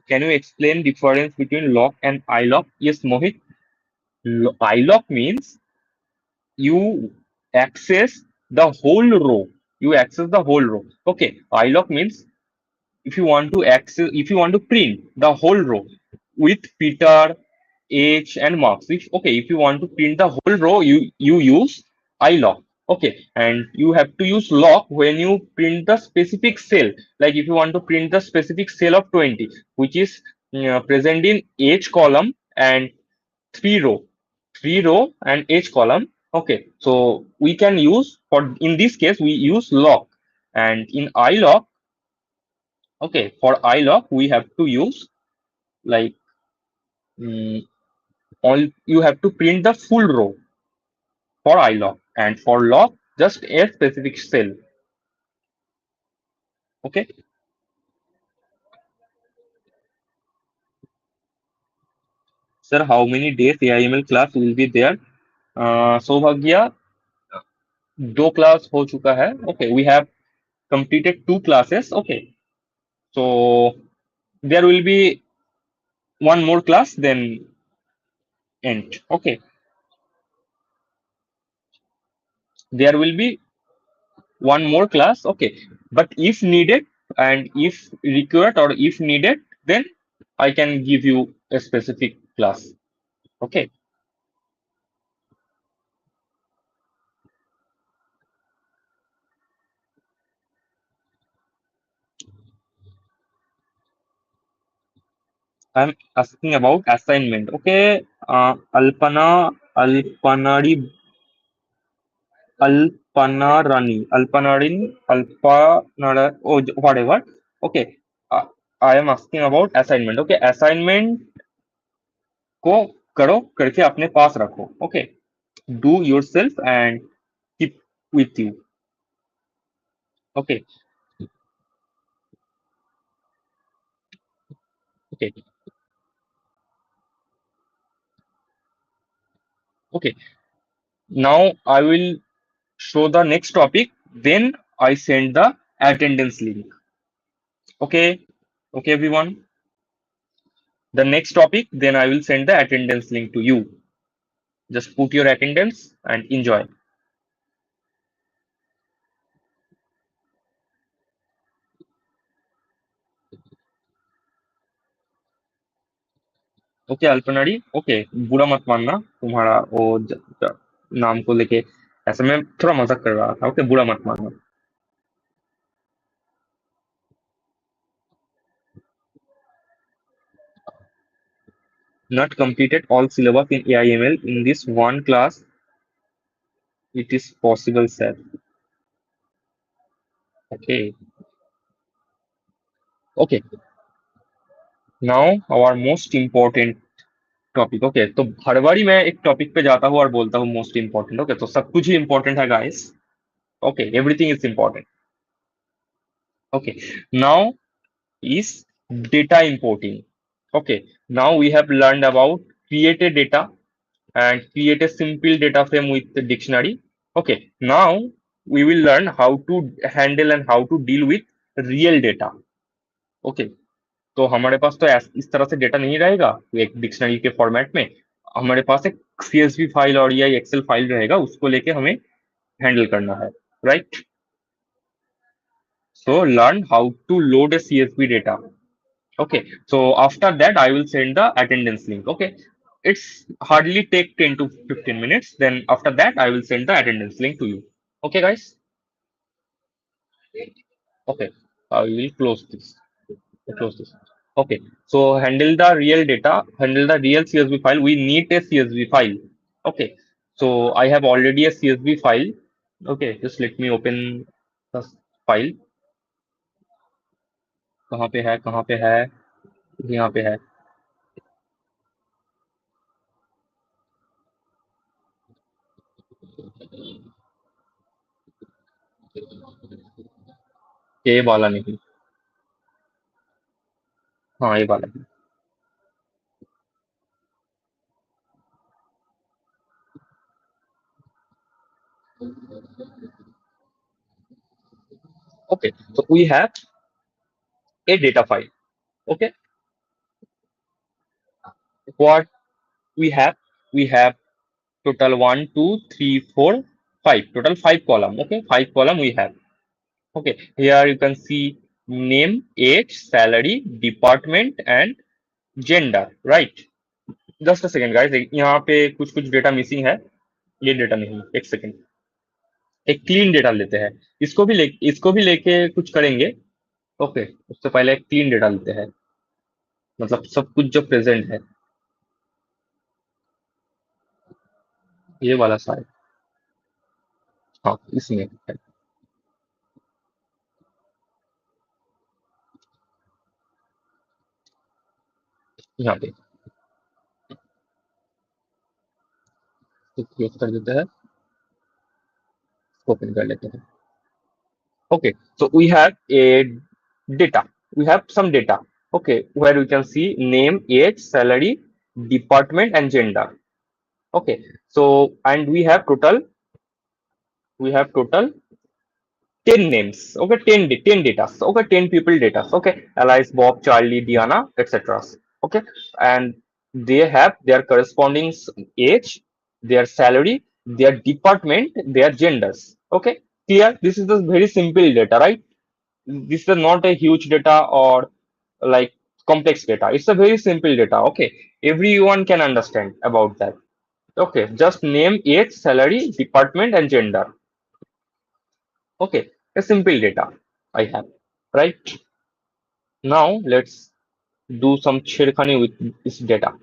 S1: can you explain difference between lock and ilock? Yes, Mohit. Ilock means you access the whole row. You access the whole row. Okay, ilock means if you want to access, if you want to print the whole row with Peter, age, and marks. If you want to print the whole row, you use ilock. Okay, and you have to use lock when you print the specific cell. Like if you want to print the specific cell of 20, which is present in age column and three row, and age column. Okay, so we can use, for in this case we use lock, and in ilock. Okay, for ilock we have to use like mm, all, you have to print the full row for ilock, and for lock just a specific cell. Okay, sir, how many days AIML class will be there? सौभाग्य, 2 class हो चुका है. Okay, we have completed 2 classes. Okay, so there will be one more class, then end. Okay, there will be one more class. Okay, but if needed, and if required, or if needed, then I can give you a specific class. Okay, I'm asking about assignment. Okay, Alpanari, oh, whatever. Okay, uh, I am asking about assignment. Okay, assignment को करो, करके अपने पास रखो. Okay, do yourself and keep with you. Okay, okay, okay. Now I will show the next topic. Then I send the attendance link. Okay. Okay, everyone. The next topic, then I will send the attendance link to you. Just put your attendance and enjoy. Okay अल्पनाड़ी okay बुरा मत मानना तुम्हारा नाम को लेके ऐसे मैं थोड़ा मजाक कर रहा था ओके बुरा मत मानना not completed all syllabus in AIML in this one class it is possible sir okay okay now our most important topic okay तो हर बारी मैं एक टॉपिक पे जाता हूँ और बोलता हूँ मोस्ट इंपॉर्टेंट ओके तो सब कुछ ही इंपॉर्टेंट है guys okay everything is important okay now is data importing. Okay, now we have learned about create a data and create a simple data frame with the dictionary. Okay, now we will learn how to handle and how to deal with real data. Okay, तो हमारे पास तो इस तरह से data नहीं रहेगा एक dictionary के फॉर्मेट में हमारे पास एक सीएसवी फाइल और या एक्सेल फाइल रहेगा उसको लेके हमें हैंडल करना है right so learn how to load a CSV data Okay, so after that, I will send the attendance link. Okay, it's hardly take 10 to 15 minutes. Then after that, I will send the attendance link to you. Okay, guys. Okay, I will close this. Close this. Okay, so handle the real data, handle the real CSV file. We need a CSV file. Okay, so I have already a CSV file. Okay, just let me open the file. कहाँ पे है कहाँ पे है यहाँ पे है ये वाला नहीं हाँ ये वाला okay so we have a data file okay what we have total one two three four five total five column okay five column we have okay here you can see name age salary department and gender right just a second guys यहाँ पे कुछ कुछ data missing है ये data नहीं एक second एक clean data लेते हैं इसको भी लेके कुछ करेंगे ओके उससे पहले एक क्लीन डेटा लेते हैं मतलब सब कुछ जो प्रेजेंट है ये वाला साइड हाँ इसमें है यहाँ पे क्लोज कर देते हैं ओपन कर लेते हैं okay so we have a data we have some data okay where we can see name age salary department and gender okay so and we have total 10 names okay 10 data okay 10 people data okay alice bob charlie diana etc okay and they have their corresponding age their salary their department their genders okay clear this is the very simple data right this is not a huge data or like complex data it's a very simple data okay everyone can understand about that okay just name age salary department and gender okay a simple data I have right now let's do some chirkhani with this data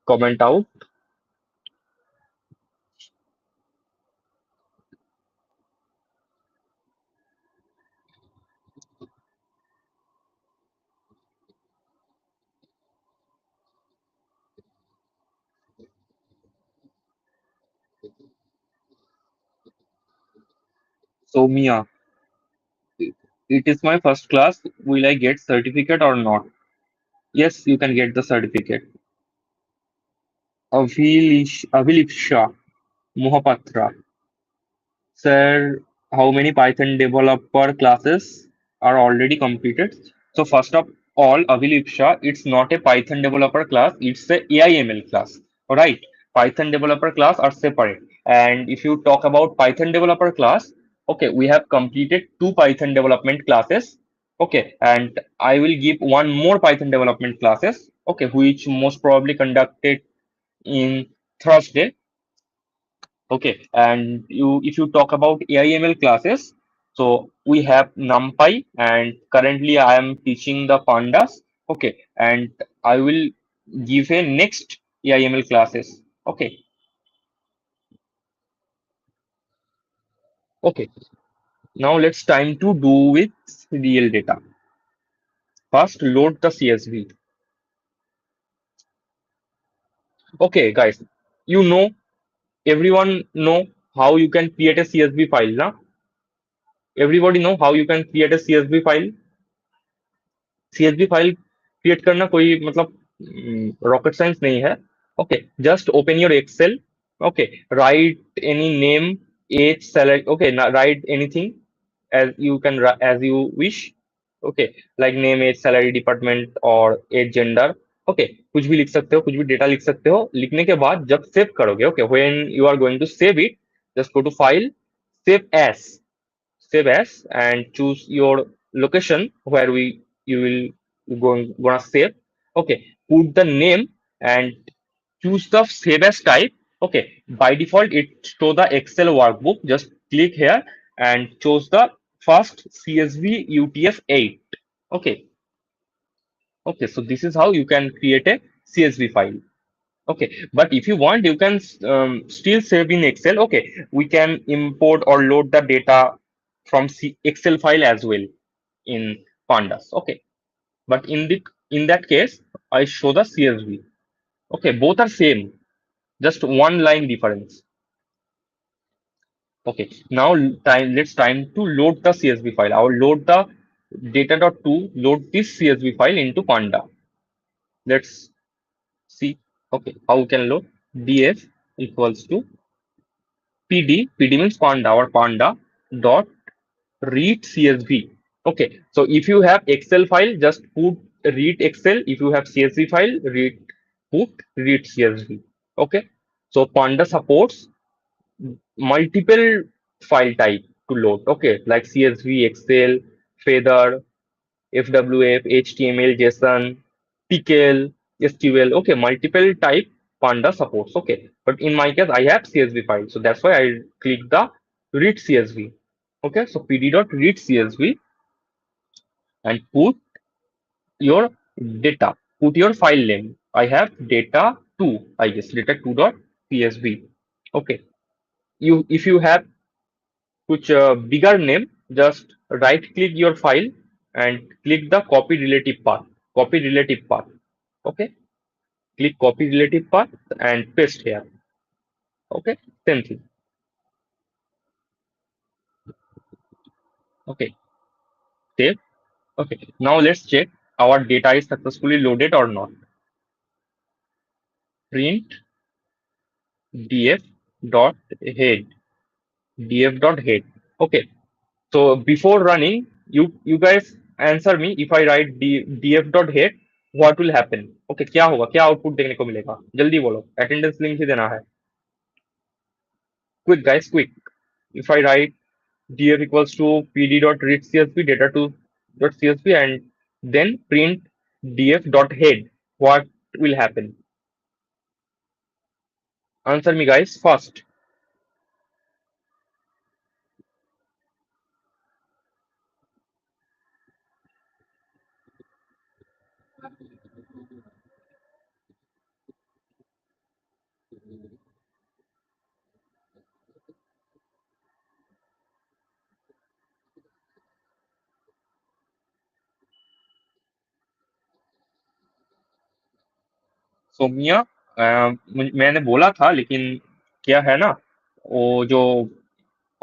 S1: comment out so Mia it is my first class will I get certificate or not yes you can get the certificate Avilisha Mohapatra sir how many python developer classes are already completed. So first of all, Avilepsha, it's not a Python developer class, it's a AIML class. Alright. Python developer class are separate. And if you talk about Python developer class, okay, we have completed two Python development classes. Okay, and I will give one more Python development classes, okay, which most probably conducted in Thursday. Okay, and if you talk about AIML classes, so we have numpy, and currently I am teaching the pandas. Okay, and I will give a next AIML classes. Okay, okay. Now let's time to do with real data. First, load the CSV. Okay, guys, you know everyone know how you can create a CSV file, na? Everybody know how you can create a CSV file. CSV file create करना कोई मतलब rocket science नहीं है. Okay, just open your Excel. Okay, right any name, age, salary. Okay, right anything as you can as you wish. Okay, like name, age, salary, department और age, gender. Okay, कुछ भी लिख सकते हो, कुछ भी डेटा लिख सकते हो. लिखने के बाद जब सेव करोगे, okay, when you are going to save it, just go to file, save as, save as, and choose your location where you will gonna save. Okay, put the name and choose the save as type. Okay, by default it show the Excel workbook. Just click here and choose the first CSV UTF-8. Okay, okay, so this is how you can create a CSV file. Okay, but if you want, you can still save in Excel. Okay, we can import or load the data from Excel file as well in Pandas. Okay, but in that case, I show the CSV. Okay, both are same, just one line difference. Okay, now time to load the CSV file. I will load the data.to, load this CSV file into Panda. Let's see. Okay, how we can load. df equals to PD means Panda, or Panda dot read CSV. Okay, so if you have Excel file, just put read Excel. If you have CSV file, put read CSV. Okay, so Panda supports multiple file type to load. Okay, like CSV, Excel, Feather, FWF, HTML, JSON, PKL, SQL. Okay, multiple type Panda supports. Okay, but in my case, I have CSV file, so that's why I click the read CSV. Okay, so pd.read CSV and put your data, put your file name. I have data2, I guess data2.csv. Okay, you if you have कुछ bigger name, just right click your file and click the copy relative path. Copy relative path. Okay, click copy relative path and paste here. Okay, same thing. Okay, save. Okay, now let's check our data is successfully loaded or not. Print df dot head, df dot head. Okay, so before running, you guys answer me. If I write df dot head, what will happen? Okay, क्या होगा, क्या output देखने को मिलेगा, जल्दी बोलो. Attendance link ही देना है. Quick guys, quick. If I write df equals to pd dot read csv data to dot csv and then print df dot head, what will happen? Answer me guys first. सोमिया, मैंने बोला था, लेकिन क्या है ना, वो जो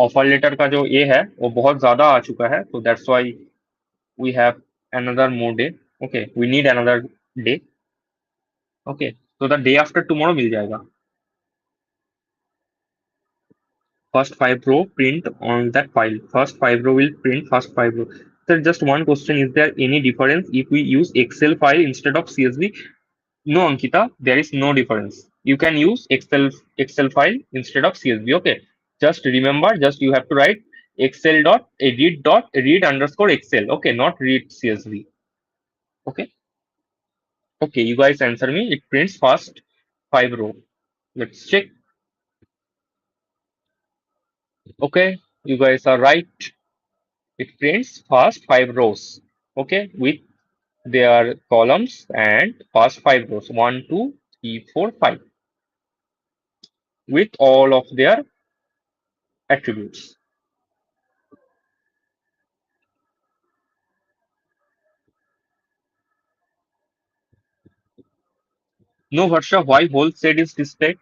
S1: ऑफर लेटर का जो ये है वो बहुत ज्यादा आ चुका है, तो that's why we have another more day. Okay, we need another day. Okay, तो द डे आफ्टर टुमारो मिल जाएगा. First five row print on that file. First five row will print first five row. Sir, just one question. Is there any difference if we use Excel file instead of CSV? No, Ankita, there is no difference. You can use Excel file instead of CSV. Okay. Just remember, just you have to write Excel dot edit dot read underscore Excel. Okay, not read CSV. Okay. Okay, you guys answer me. It prints fast 5 row. Let's check. Okay, you guys are right. It prints fast 5 rows. Okay, with their columns and first 5 rows 1, 2, 3, 4, 5 with all of their attributes. No, Harsha, why whole set is displayed?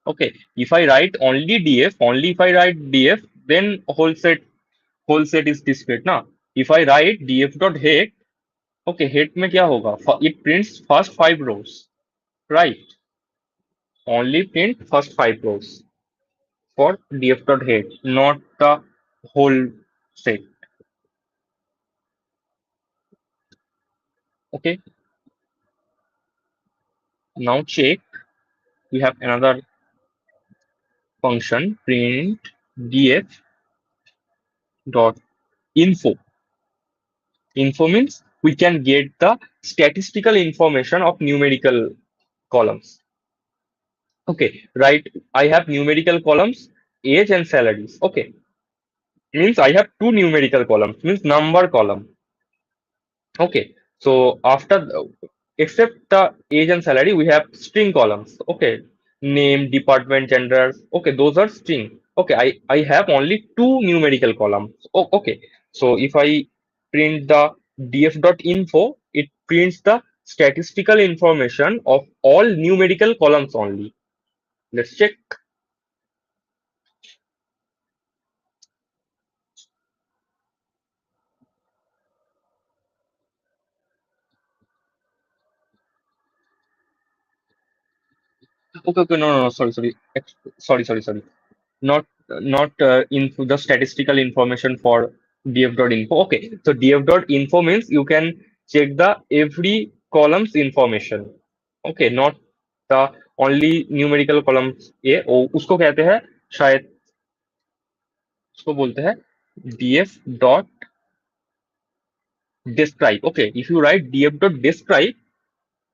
S1: Okay, if I write only df, only if I write df, then whole set is displayed. Now, if I write df dot head, okay, head में क्या होगा? It prints first 5 rows, right? Only print first 5 rows for df dot head, not the whole set. Okay, now check. We have another function print df dot info. Info means we can get the statistical information of numerical columns. Okay, right. I have numerical columns, age and salaries. Okay, means I have two numerical columns, means number column. Okay, so except the age and salary, we have string columns. Okay, name, department, gender. Okay, those are string. Okay, I have only two numerical columns. Oh, okay, so if I print the df.info, it prints the statistical information of all numerical columns only. Let's check. Okay, okay, no, no, no, sorry, sorry, sorry. Not info, the statistical information for df.info. Okay, so df.info means you can check the every columns information. Okay, not the only numerical columns. ये उसको कहते हैं शायद उसको बोलते हैं df dot describe. Okay, if you write df dot describe,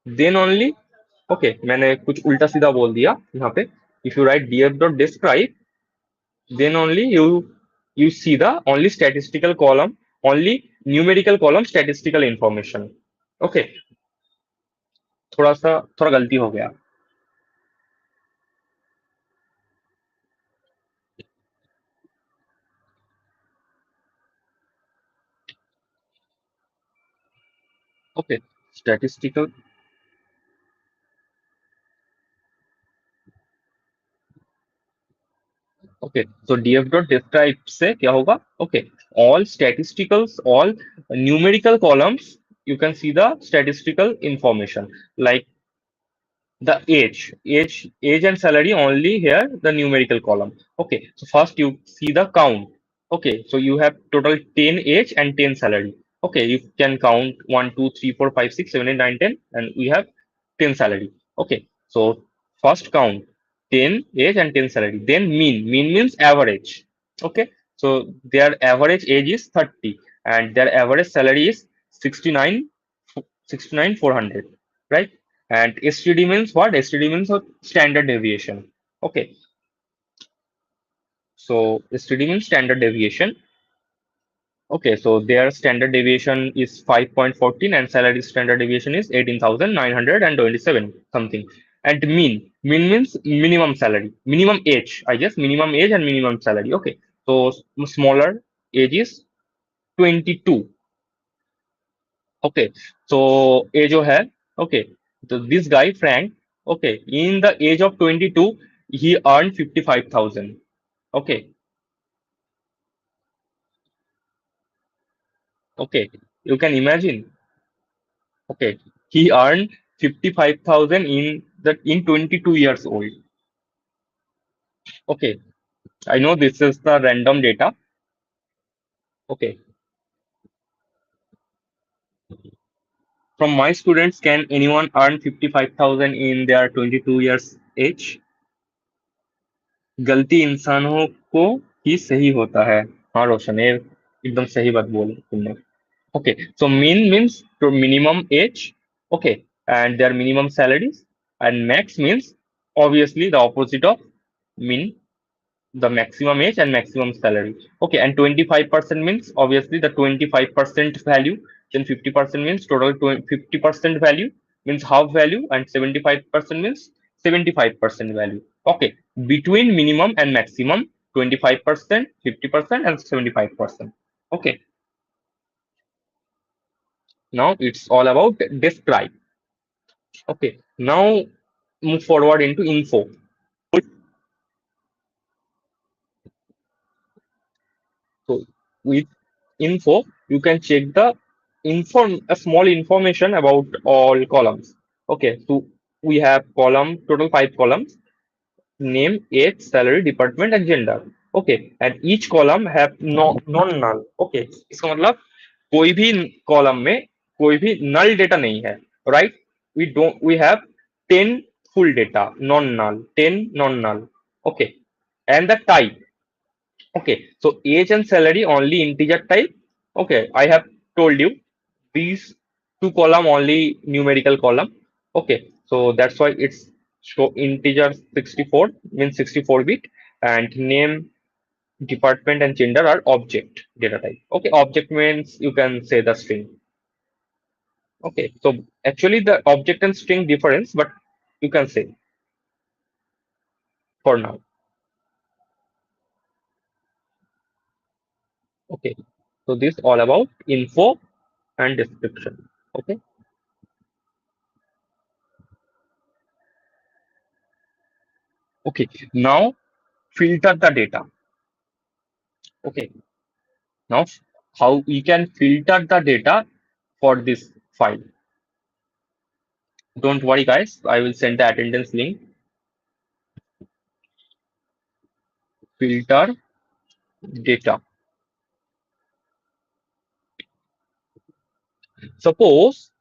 S1: then only. Okay, मैंने कुछ उल्टा सीधा बोल दिया यहाँ पे. If you write df dot describe, then only you see the only statistical column, only numerical column statistical information. Okay, थोड़ा गलती हो गया. Okay, statistical. Okay, so df dot describe से क्या होगा? Okay, all statisticals, all numerical columns, you can see the statistical information like the age and salary only here the numerical column. Okay, so first you see the count. Okay, so you have total 10 age and 10 salary. Okay, you can count 1 2 3 4 5 6 7 8 9 10, and we have 10 salary. Okay, so first count 10 age and 10 salary, then mean means average. Okay, so their average age is 30 and their average salary is 69 400, right? And STD means what? STD means what? Standard deviation. Okay, so STD means standard deviation. Okay, so their standard deviation is 5.14 and salary standard deviation is 18,927 something. And mean means minimum salary, minimum age, I guess minimum age and minimum salary. Okay, so smaller age is 22. Okay, so age जो है, okay, so this guy Frank, okay, in the age of 22 he earned 55,000. Okay, okay, you can imagine. Okay, he earned 55,000 in 22 years old. Okay, I know this is the random data. Okay, from my students, can anyone earn 55,000 in their 22 years age? गलती इंसानों को ही सही होता है। हाँ रोशन, ये एकदम सही बात बोली तुमने। Okay, so means to minimum age, okay, and their minimum salaries, and max means obviously the opposite of min, the maximum age and maximum salary. Okay, and 25% means obviously the 25% value, then 50% means total 50% value means half value, and 75% means 75% value. Okay, between minimum and maximum, 25%, 50%, and 75%. Okay, now it's all about describe. Okay, now move forward into info. So with info, you can check the a small information about all columns. Okay, so we have column total 5 columns: name, age, salary, department, and gender. Okay, and each column have no non null. Okay, इसका मतलब कोई भी column में कोई भी null data नहीं है, right? We have 10 full data non null, 10 non null. Okay, and the type. Okay, so age and salary only integer type. Okay, I have told you these two column only numerical column. Okay, so that's why it's show integer 64 means 64-bit, and name, department, and gender are object data type. Okay, object means you can say the string. Okay, so actually the object and string difference, but you can say for now. Okay, so this all about info and description. Okay. Okay, now filter the data. Okay, now how we can filter the data for this file. Don't worry, guys. I will send the attendance link. Filter data. Suppose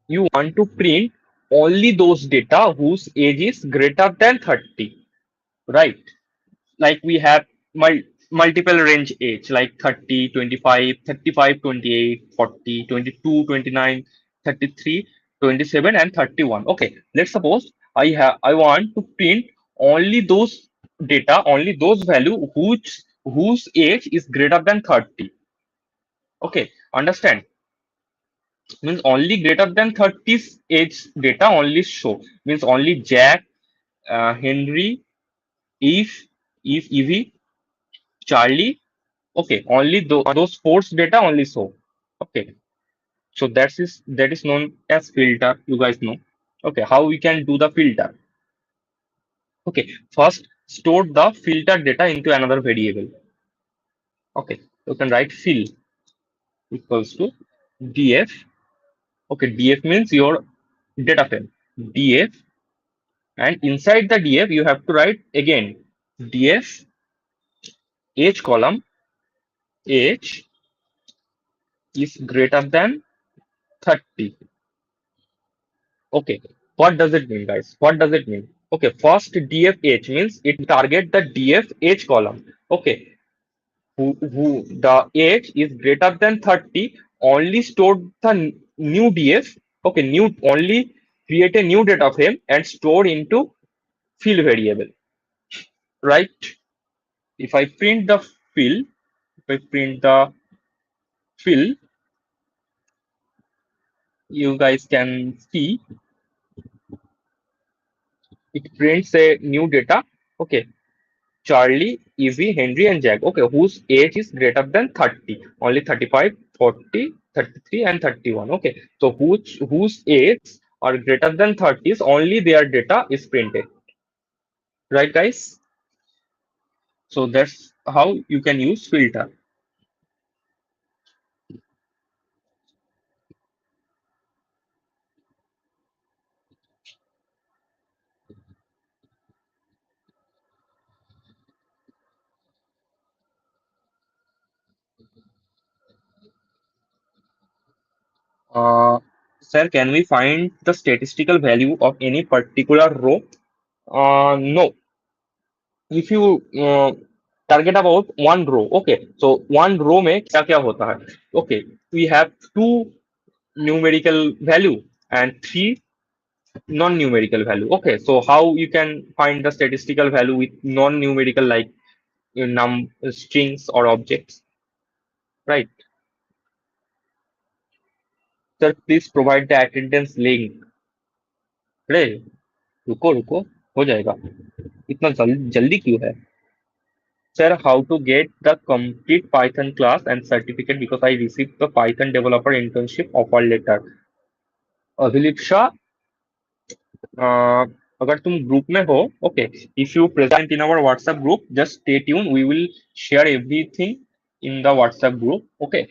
S1: you want to print only those data whose age is greater than 30, right? Like we have multiple range age like 30, 25, 35, 28, 40, 22, 29, 33, 27, and 31. Okay, let's suppose I want to print only those data, only those value whose age is greater than 30. Okay, understand? Means only greater than 30's age data only show, means only Jack, Henry, Eve, Charlie. Okay, only those force data only show. Okay, so that is known as filter. You guys know. Okay, how we can do the filter? Okay, first store the filter data into another variable. Okay, you can write fill equals to df. Okay, df means your data frame. Df, and inside the df you have to write again df age column, age is greater than 30. Okay, what does it mean, guys? What does it mean? Okay, first DFH means it target the DFH column. Okay, who the age is greater than 30, only store the new DF. Okay, new only create a new data frame and store into fill variable. Right? If I print the fill, if I print the fill, you guys can see it prints a new data. Okay, Charlie, Evie, Henry, and Jack. Okay, whose age is greater than 30? Only 35, 40, 33, and 31. Okay, so whose age are greater than 30 is only their data is printed. Right, guys? So that's how you can use filter. Sir, can we find the statistical value of any particular row? No. If you target about one row, okay, so one row में क्या क्या होता है? Okay, we have two numerical value and three non-numerical value. Okay, so how you can find the statistical value with non-numerical, like strings or objects, right? Sir, please provide the attendance link. अरे रुको रुको, हो जाएगा, इतना जल्दी क्यों है? Sir, how to get the complete Python class and certificate because I received the Python developer internship offer letter. Abhilipsa, अगर तुम ग्रुप में हो, okay, if you present in our WhatsApp group, just stay tune, we will share everything in the WhatsApp group. Okay,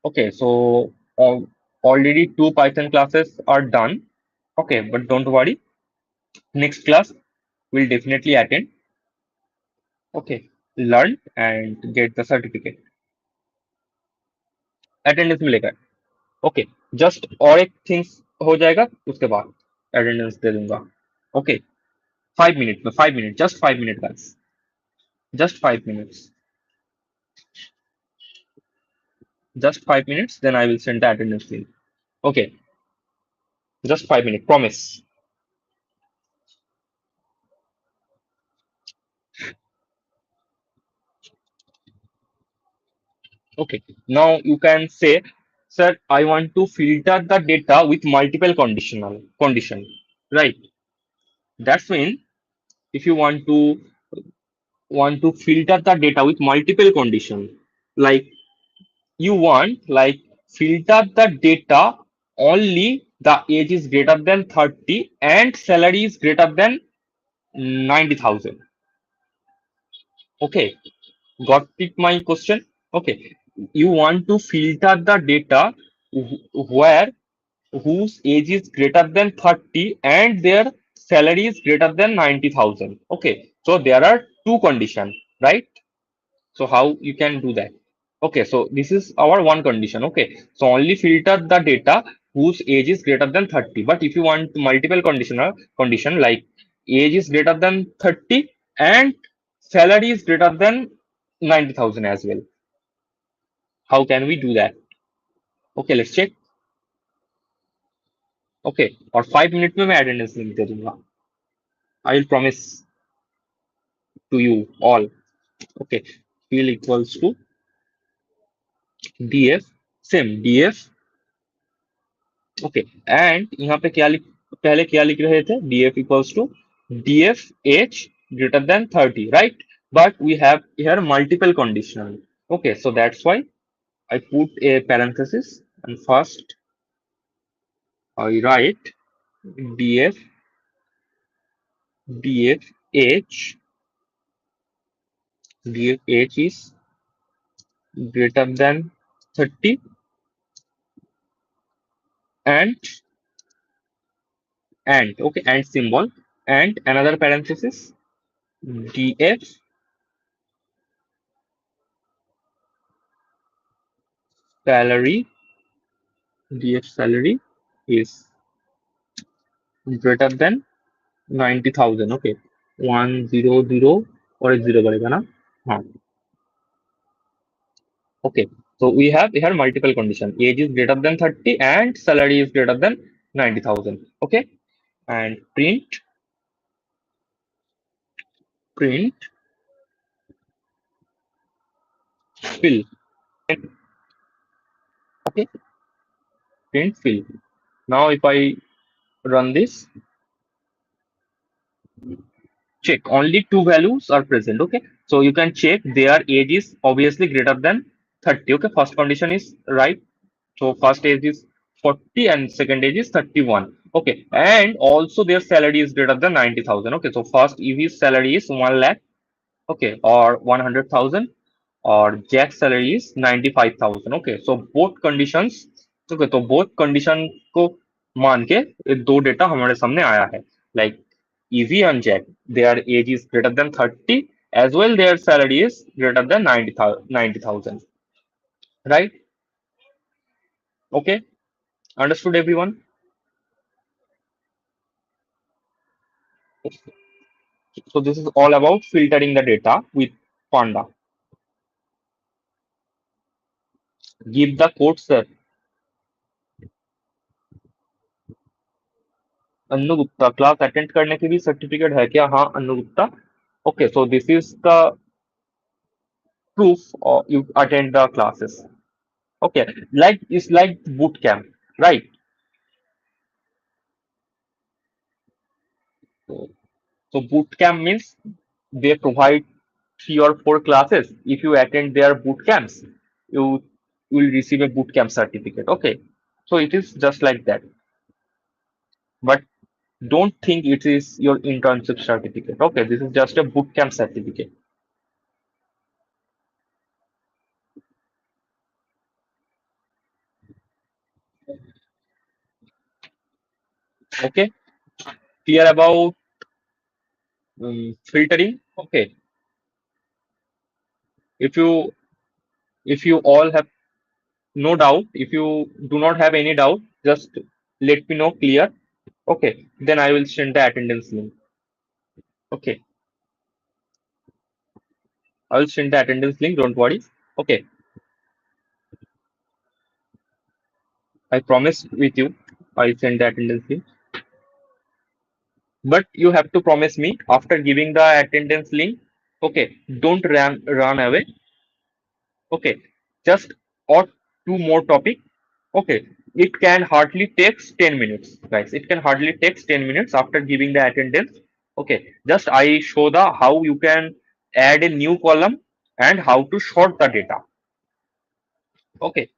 S1: okay. So already two Python classes are done. Okay, but don't worry. Next class we'll definitely attend. Okay, learn and get the certificate. Attendance मिलेगा. Okay, just और एक things हो जाएगा, उसके बाद attendance दे दूंगा. Okay, 5 minute में, 5 minute, just 5 minute guys, just 5 minutes, just 5 minutes, then I will send the attendance link. Okay, just 5 minute, promise. Okay, now you can say, sir, I want to filter the data with multiple condition, right? That's mean if you want to filter the data with multiple condition, like you want like filter the data only the age is greater than 30 and salary is greater than 90,000. Okay, got it my question? Okay, you want to filter the data where whose age is greater than 30 and their salary is greater than 90,000. Okay, so there are two conditions, right? So how you can do that? Okay, so this is our one condition. Okay, so only filter the data whose age is greater than 30. But if you want multiple condition like age is greater than 30 and salary is greater than 90,000 as well. How can we do that? Okay, let's check. Okay, और 5 minute में मैं attendance link दे दूंगा. I will promise to you all. Okay, field equals to df, same df. Okay, and यहाँ पे क्या लिख, पहले क्या लिख रहे थे? df equals to df age greater than 30, right? But we have here multiple conditional. Okay, so that's why I put a parenthesis and first I write df df age, df age is greater than 30 and okay, and symbol, and another parenthesis df salary, df salary is greater than 90,000. Okay, 100 और एक zero बढ़ेगा ना. हाँ, okay, so we have here multiple condition, age is greater than 30 and salary is greater than 90,000. Okay, and print fill. Okay, print fill. Now if I run this, check only two values are present. Okay, so you can check their age is obviously greater than 30. Okay, first condition is right, so first age is 40 and second age is 31. Okay, and also their salary is greater than 90,000. Okay, so first EV's salary is 1 lakh, okay, or 100,000, or Jack's salary is 95,000. Okay, so both conditions, okay, तो both condition को मान के ये दो data हमारे सामने आया है, like EV and Jack, their age is greater than 30 as well their salary is greater than 90,000, right? Okay, Understood, everyone? So this is all about filtering the data with Panda. Give the code, sir. Annu Gupta class attend करने की भी certificate है क्या? हाँ Annu Gupta. Okay, so this is the proof you attend the classes. Okay, like it's like boot camp, right? So boot camp means they provide 3 or 4 classes. If you attend their boot camps, you will receive a boot camp certificate. Okay, so it is just like that. But don't think it is your internship certificate. Okay, this is just a boot camp certificate. Okay, clear about filtering. Okay, if you if you all have no doubt, if you do not have any doubt, just let me know clear. Okay, then I will send the attendance link. Okay, I will send the attendance link. Don't worry. Okay, I promise with you. I send the attendance link. But you have to promise me after giving the attendance link. Okay, don't run away. Okay, just or 2 more topic. Okay, it can hardly takes 10 minutes, guys. It can hardly takes 10 minutes after giving the attendance. Okay, just I show the how you can add a new column and how to sort the data. Okay,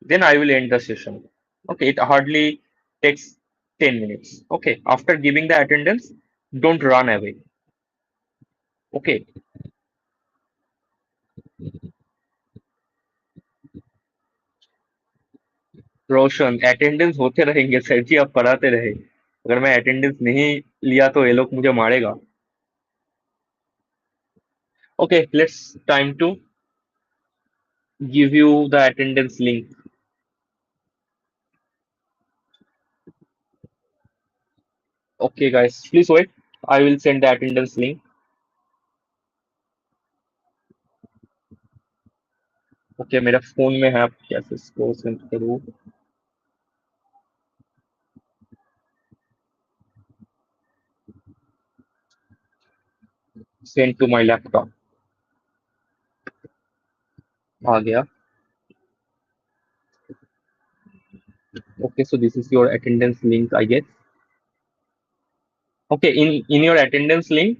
S1: then I will end the session. Okay, it hardly takes 10 minutes. Okay, after giving the attendance, don't run away. Okay, Roshan attendance होते रहेंगे sir जी, आप पढ़ाते रहे. अगर मैं attendance नहीं लिया तो ये लोग मुझे मारेगा. Okay, let's time to give you the attendance link. Okay, guys, please wait. I will send the attendance link. Okay, मेरा फोन में है, आप कैसे इसको सेंड करूँ? Send to my laptop. आ गया. Okay, so this is your attendance link, I guess. Okay, in your attendance link,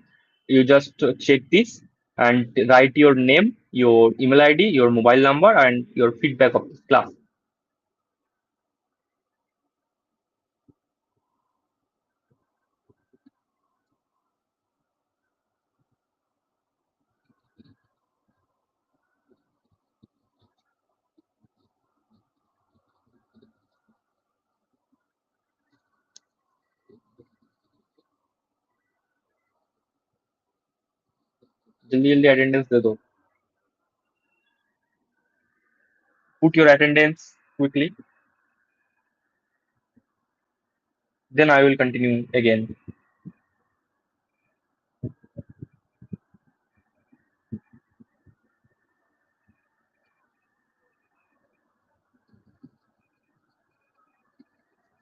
S1: you just check this and write your name, your email ID, your mobile number, and your feedback of this class. जल्दी जल्दी attendance दे दो. Put your attendance quickly. Then I will continue again.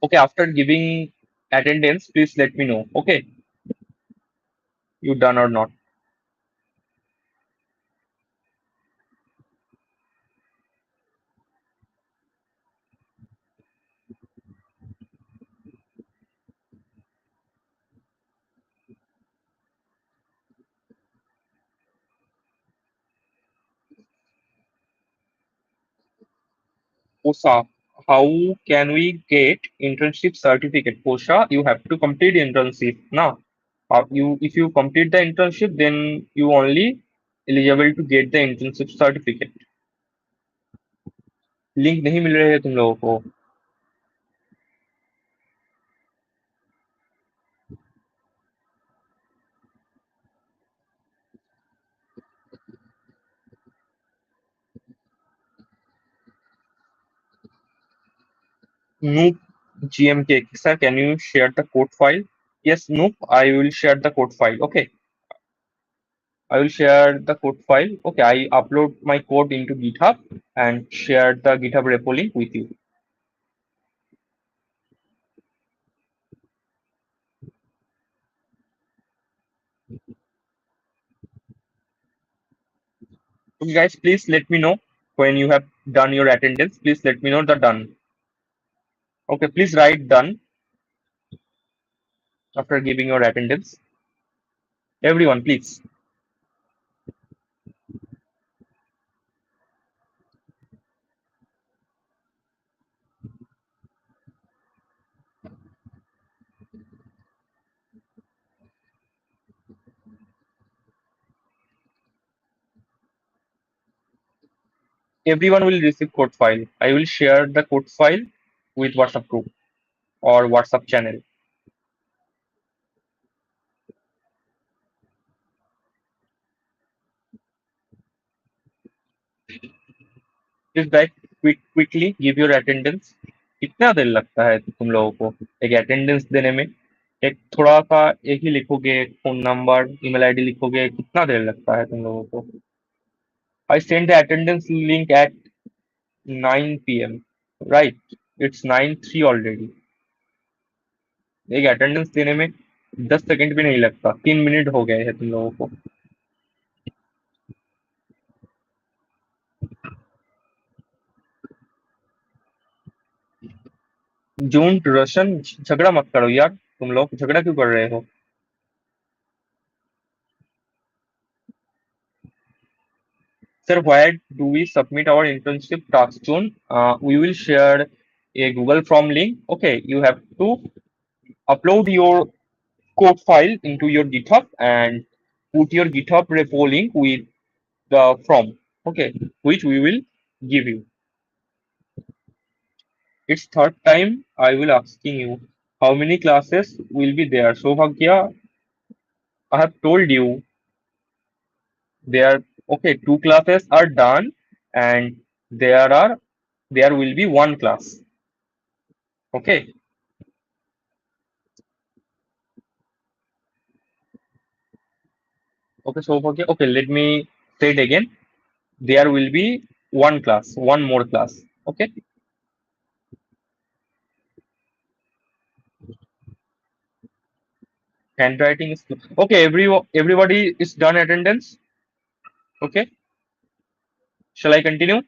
S1: Okay, after giving attendance, please let me know. Okay, you done or not. Posha, how can we get internship certificate? Posha, you have to complete internship now. You if you complete the internship, then you only eligible to get the internship certificate. Link नहीं मिल रहे हैं तुम लोगों को. Noop GMK. Sir, can you share the code file? Yes, Noop, I will share the code file. Okay, I will share the code file. Okay, I upload my code into GitHub and share the GitHub repo link with you. Okay, guys, please let me know when you have done your attendance. Please let me know the done. Okay, please write done after giving your attendance. Everyone, please. Everyone will receive code file. I will share the code file with WhatsApp group or WhatsApp channel. Just guys, quickly give your attendance. कितना देर लगता है तुम लोगों को एक attendance देने में? एक थोड़ा सा एक ही लिखोगे, फोन नंबर ईमेल आईडी लिखोगे, कितना देर लगता है तुम लोगों को? I sent the attendance link at 9 p.m. Right, it's 9:03 already. एक अटेंडेंस देने में 10 सेकंड भी नहीं लगता, 3 मिनट हो गए हैं तुम लोगों को. जून रोशन, झगड़ा मत करो यार, तुम लोग झगड़ा क्यों कर रहे हो? Sir, where do we submit our internship task, June? We will share a Google Form link. Okay, you have to upload your code file into your GitHub and put your GitHub repo link with the form. Okay, which we will give you. It's third time I will asking you how many classes will be there. So Bhagya, I have told you there. Okay, two classes are done, and there will be one class. Okay. Okay, so okay, okay, let me say it again. There will be one class, one more class. Okay, handwriting is okay. Everybody is done attendance. Okay, shall I continue?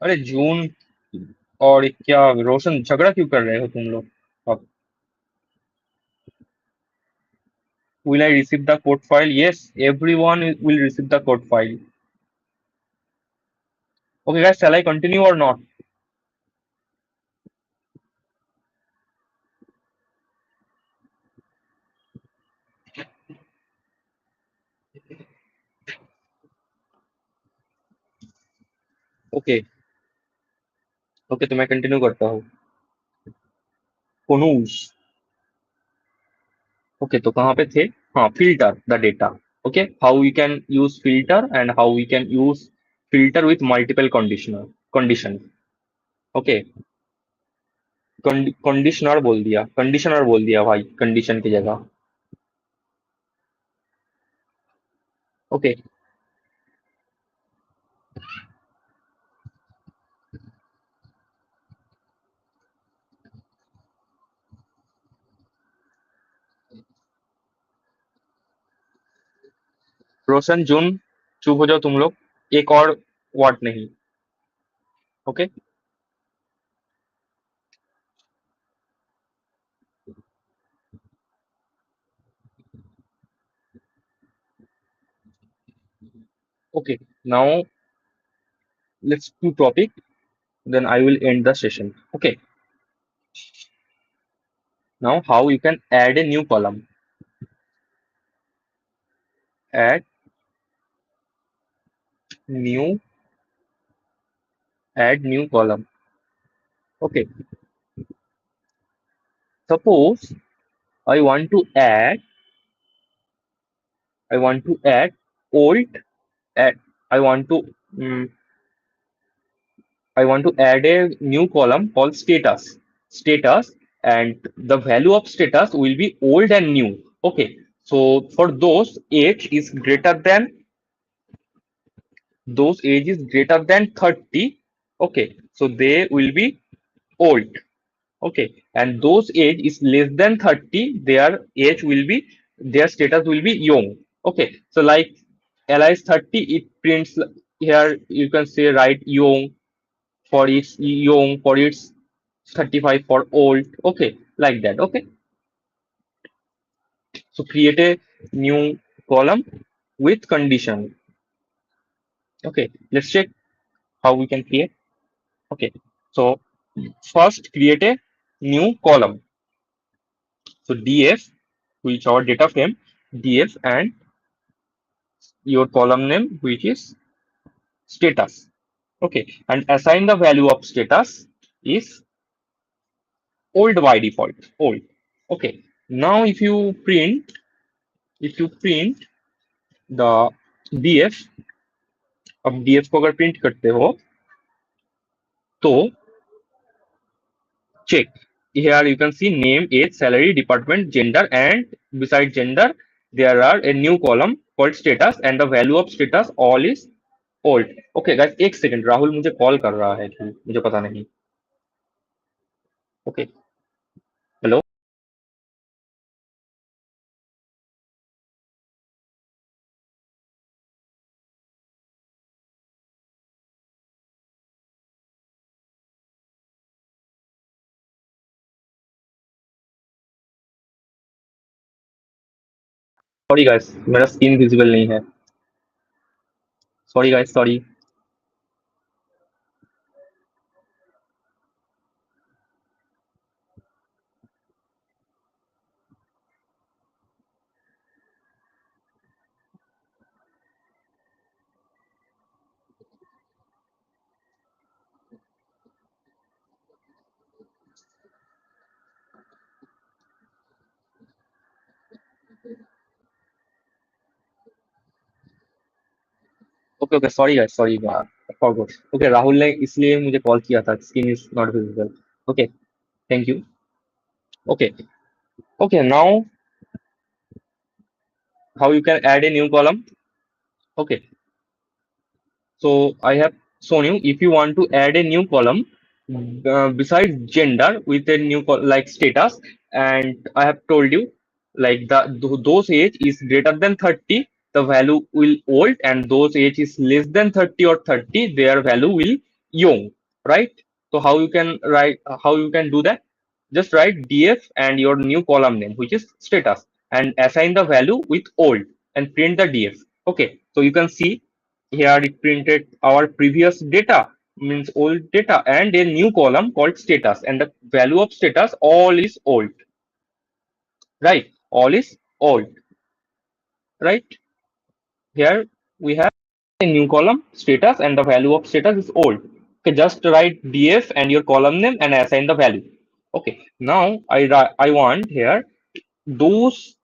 S1: अरे जून और क्या रोशन, झगड़ा क्यों कर रहे हो तुम लोग? अब will I receive the code file? Yes, everyone will receive the code file. Okay, guys, shall I continue or not? Okay, okay, तो मैं कंटिन्यू करता हूँ. कोनूस. ओके, तो कहाँ पे थे? हाँ, filter the data. Okay, how we can use filter and how we can use filter with multiple condition. Okay, conditioner बोल दिया भाई कंडीशन की जगह. ओके, रोशन जून, चुप हो जाओ तुम लोग. एक और वर्ड नहीं. Okay, okay, now let's to topic, then I will end the session. Okay, now how you can add a new column. Add new, add new column. Okay, suppose I want to add I want to add old add I want to mm, I want to add a new column called status, and the value of status will be old and new. Okay, so for those age is greater than 30. Okay, so they will be old. Okay, and those age is less than 30, their status will be young. Okay, so like Ella is 30, it prints here, you can say right young, for its young, for its 35 for old. Okay, like that. Okay, so create a new column with condition. Okay, let's check how we can create. Okay, so first create a new column. So df, which our data frame, df, and your column name, which is status. Okay, and assign the value of status is old by default, old. Okay, now if you print the df, अब df को अगर print करते हो तो check, here you can see name, age, salary, department, gender, and beside gender there are a new column called status, and the value of status all is old. Okay guys, एक second, Rahul मुझे call कर रहा है कि मुझे पता नहीं. Okay, hello. Sorry guys, मेरा स्क्रीन विजिबल नहीं है. Sorry guys, sorry. Okay okay, sorry guys, sorry, forgot. Okay, Rahul ने इसलिए मुझे कॉल किया था, screen is not visible. Okay, thank you. Okay, okay, now how you can add a new column. Okay, so I have shown you, if you want to add a new column besides gender with a new like status, and I have told you like those age is greater than 30, the value will old, and those age is less than 30 or 30, their value will young, right? So how you can do that? Just write df and your new column name, which is status, and assign the value with old, and print the df. Okay, so you can see here it printed our previous data, means old data, and a new column called status, and the value of status all is old, right? All is old, right? Here we have a new column status, and the value of status is old. Okay, just write df and your column name and assign the value. Okay, now I want here those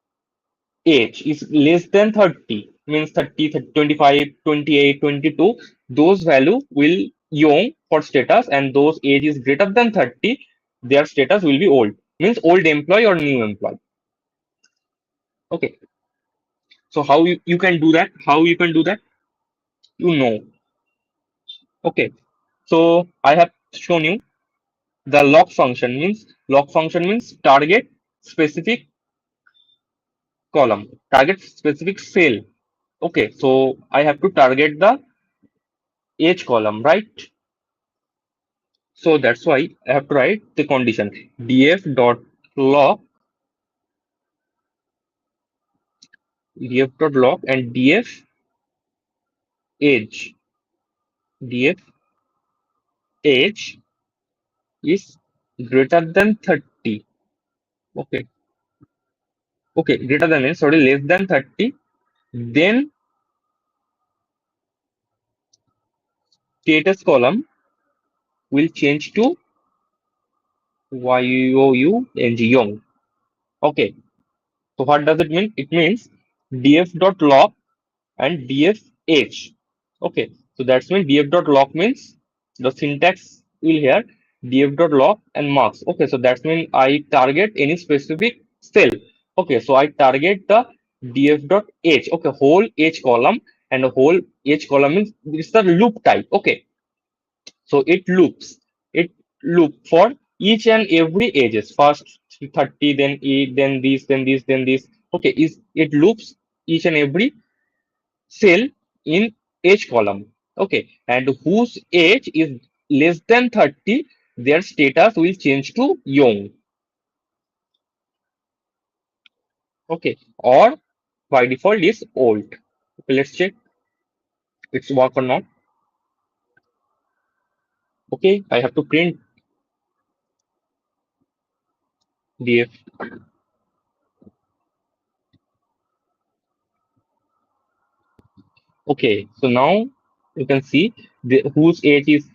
S1: age is less than 30, means 30, 25, 28, 22, those value will young for status, and those age is greater than 30, their status will be old, means old employee or new employee. Okay, so how you can do that, you know. Okay, so I have shown you the lock function means target specific column, target specific cell. Okay, so I have to target the age column, right? So that's why I have to write the condition df dot lock, and df age, df age is greater than 30. Okay, okay, greater than means sorry, less than 30. Then status column will change to young. Okay, so what does it mean? It means df.log and dfh. Okay, so that's mean df.log means the syntax will here df.log and marks. Okay, so that's mean I target any specific cell. Okay, so I target the df.h. Okay, whole h column, and the whole h column means it's the loop type. Okay, so it loop for each and every edges. First 30, then 8, then this, then this, then this. Okay, is it loops each and every cell in age column. Okay, and whose age is less than 30, their status will change to young. Okay, or by default is old. Okay, let's check it's work or not. Okay, I have to print df. Okay, so now you can see whose age is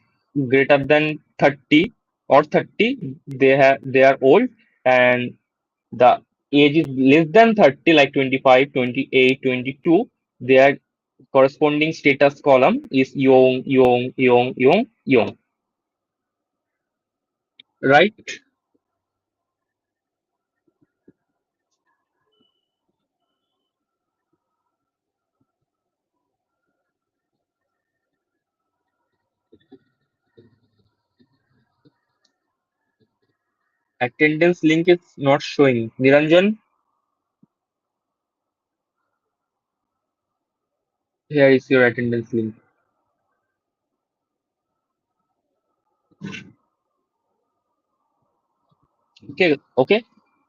S1: greater than 30 or 30, they are old, and the age is less than 30 like 25, 28, 22, their corresponding status column is young, young, young, young, young. Right? Attendance link is not showing. Niranjan, here is your attendance link. Okay, okay.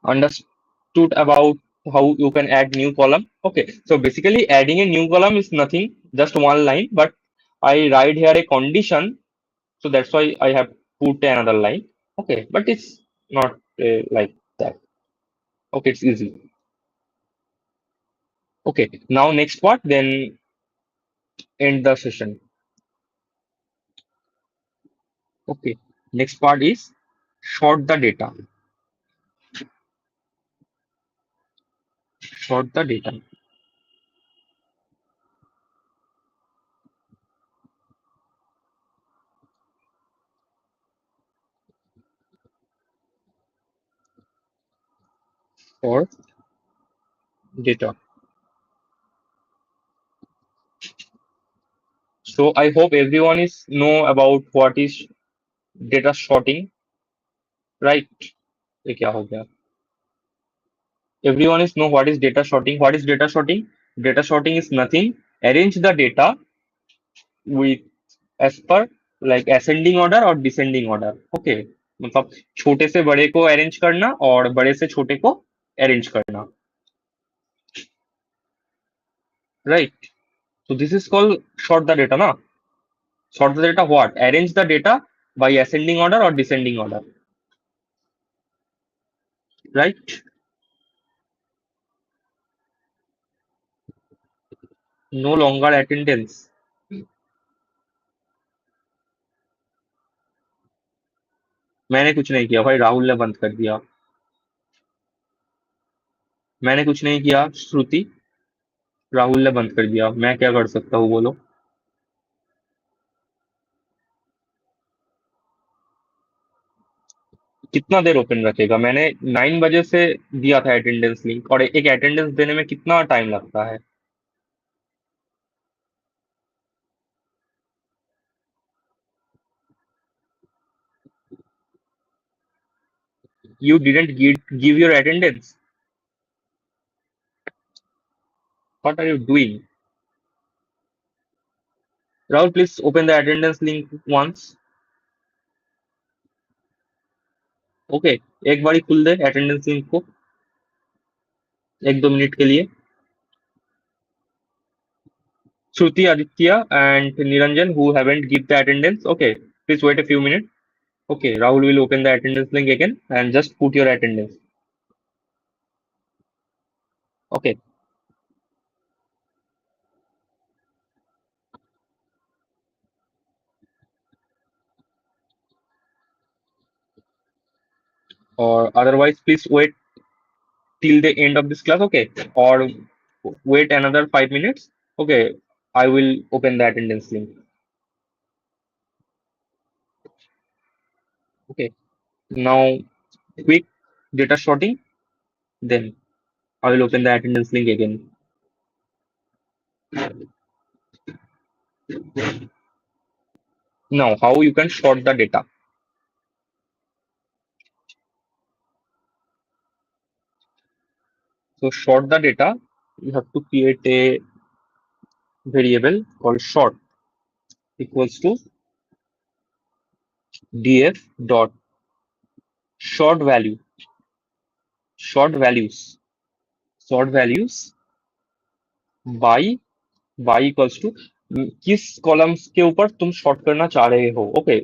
S1: Understood about how you can add new column. Okay, so basically adding a new column is nothing, just one line, but I write here a condition, so that's why I have put another line. Okay, but it's not like that. Okay, it's easy. Okay, now next part, then end the session. Okay, next part is sort the data. Sort the data for data. So I hope everyone is know about what is data sorting, right? ये क्या हो गया? Everyone is know what is data sorting. What is data sorting? Data sorting is nothing. Arrange the data with as per like ascending order or descending order. Okay, मतलब छोटे से बड़े को arrange करना और बड़े से छोटे को अरेंज करना. Right? So this is called sort the data, na? Sort the data what? Arrange the data by ascending order or descending order. Right? No longer attendance. मैंने कुछ नहीं किया भाई, राहुल ने बंद कर दिया. मैंने कुछ नहीं किया श्रुति, राहुल ने बंद कर दिया. मैं क्या कर सकता हूँ बोलो. कितना देर ओपन रखेगा? मैंने 9 बजे से दिया था अटेंडेंस लिंक, और एक अटेंडेंस देने में कितना टाइम लगता है? You didn't give your attendance. What are you doing? Rahul, please open the attendance link once. Okay, एक बारी खुल दे अटेंडेंस लिंक को 1-2 मिनट के लिए. Shruti, Aditya, and Niranjan who haven't give the attendance. Okay, please wait a few minutes. Okay, Rahul will open the attendance link again and just put your attendance. Okay, or otherwise, please wait till the end of this class. Okay, or wait another 5 minutes. Okay, I will open the attendance link. Okay, now quick data sorting, then I will open the attendance link again. Now, how you can sort the data? So, sort the data, you have to create a variable called sort equals to df dot sort value, sort values, sort values by equals to किस columns के ऊपर तुम sort करना चाह रहे हो. Okay,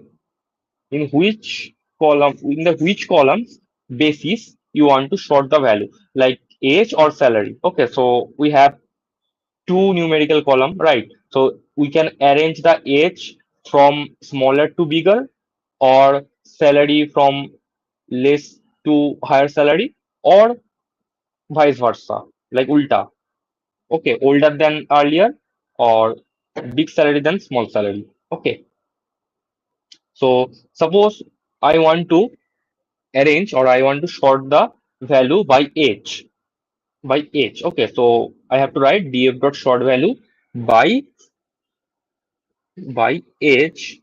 S1: in which which columns basis you want to sort the value, like age or salary. Okay, so we have two numerical column, right? So we can arrange the age from smaller to bigger, or salary from less to higher salary, or vice versa, like ulta. Okay, older than earlier, or big salary than small salary. Okay, so suppose I want to arrange, or I want to sort the value by age. By age. Okay, so I have to write df dot sort value by age,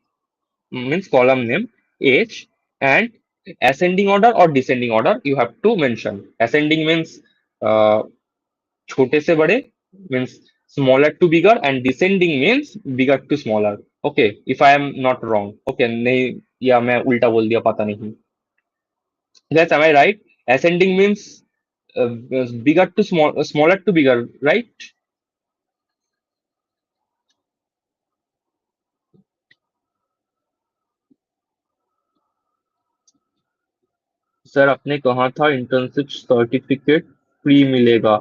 S1: means column name age, and ascending order or descending order you have to mention. Ascending means uh, छोटे से बड़े, means smaller to bigger, and descending means bigger to smaller. Okay, if I am not wrong. Okay, नहीं, या मैं उल्टा बोल दिया, पता नहीं. That's, am I right? Ascending means bigger to small, smaller to bigger, right? Sir आपने कहा था इंटर्नशिप सर्टिफिकेट फ्री मिलेगा.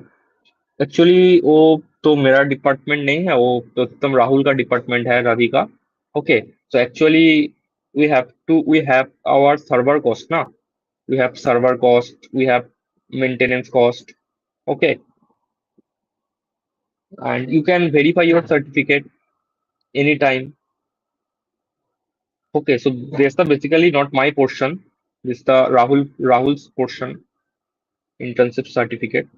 S1: एक्चुअली वो तो मेरा डिपार्टमेंट नहीं है, वो तो एकदम राहुल का डिपार्टमेंट है, रवि का. Okay, so actually we have our server cost ना. We have server cost, we have maintenance cost. Okay, and you can verify your certificate anytime. Okay, so that's the basically not my portion. This is the Rahul's portion, internship certificate.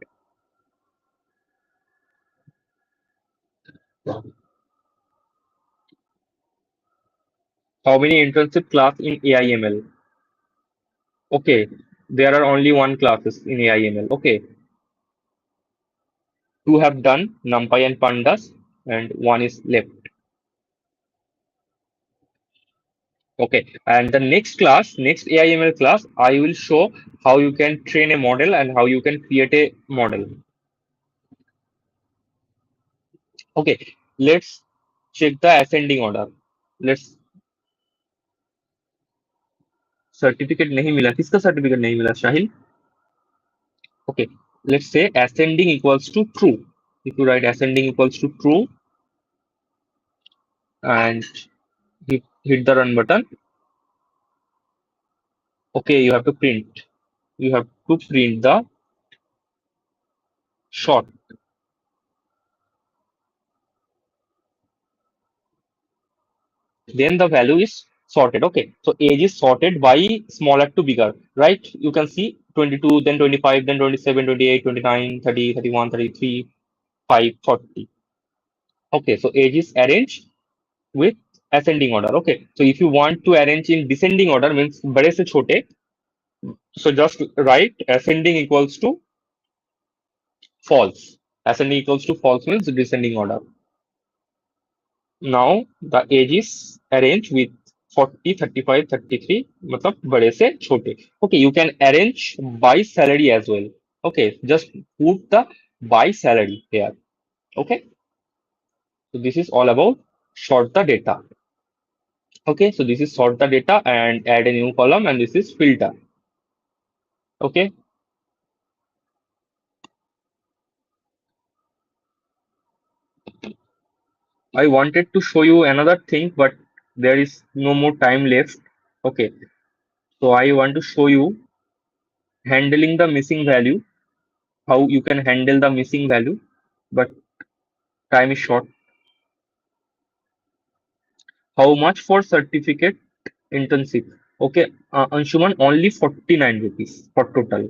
S1: How many internship class in AIML? Okay, there are only one classes in AIML. Okay, two have done numpy and pandas, and one is left. Okay, and the next class, next AIML class, I will show how you can train a model and how you can create a model. Okay, let's check the ascending order. Let's certificate नहीं मिला, किसका certificate नहीं मिला, Shahil? Okay, let's say ascending equals to true. If you write ascending equals to true and hit the run button, okay, you have to print. You have to print the short. Then the value is sorted. Okay, so age is sorted by smaller to bigger, right? You can see 22, then 25, then 27, 28, 29, 30, 31, 33, 5, 40. Okay, so age is arranged with ascending order. Okay, so if you want to arrange in descending order, means बड़े से छोटे, so just write ascending equals to false. Ascending equals to false means descending order. Now the age is arranged with 40, 35, 33, मतलब बड़े से छोटे. Okay, you can arrange by salary as well. Okay, just put the by salary here. Okay, so this is all about sort the data. Okay, so this is sort the data and add a new column, and this is filter. Okay, I wanted to show you another thing, but there is no more time left. Okay, so I want to show you handling the missing value, how you can handle the missing value. but time is short. How much for certificate internship? Okay, Anshuman, only 49 rupees for total.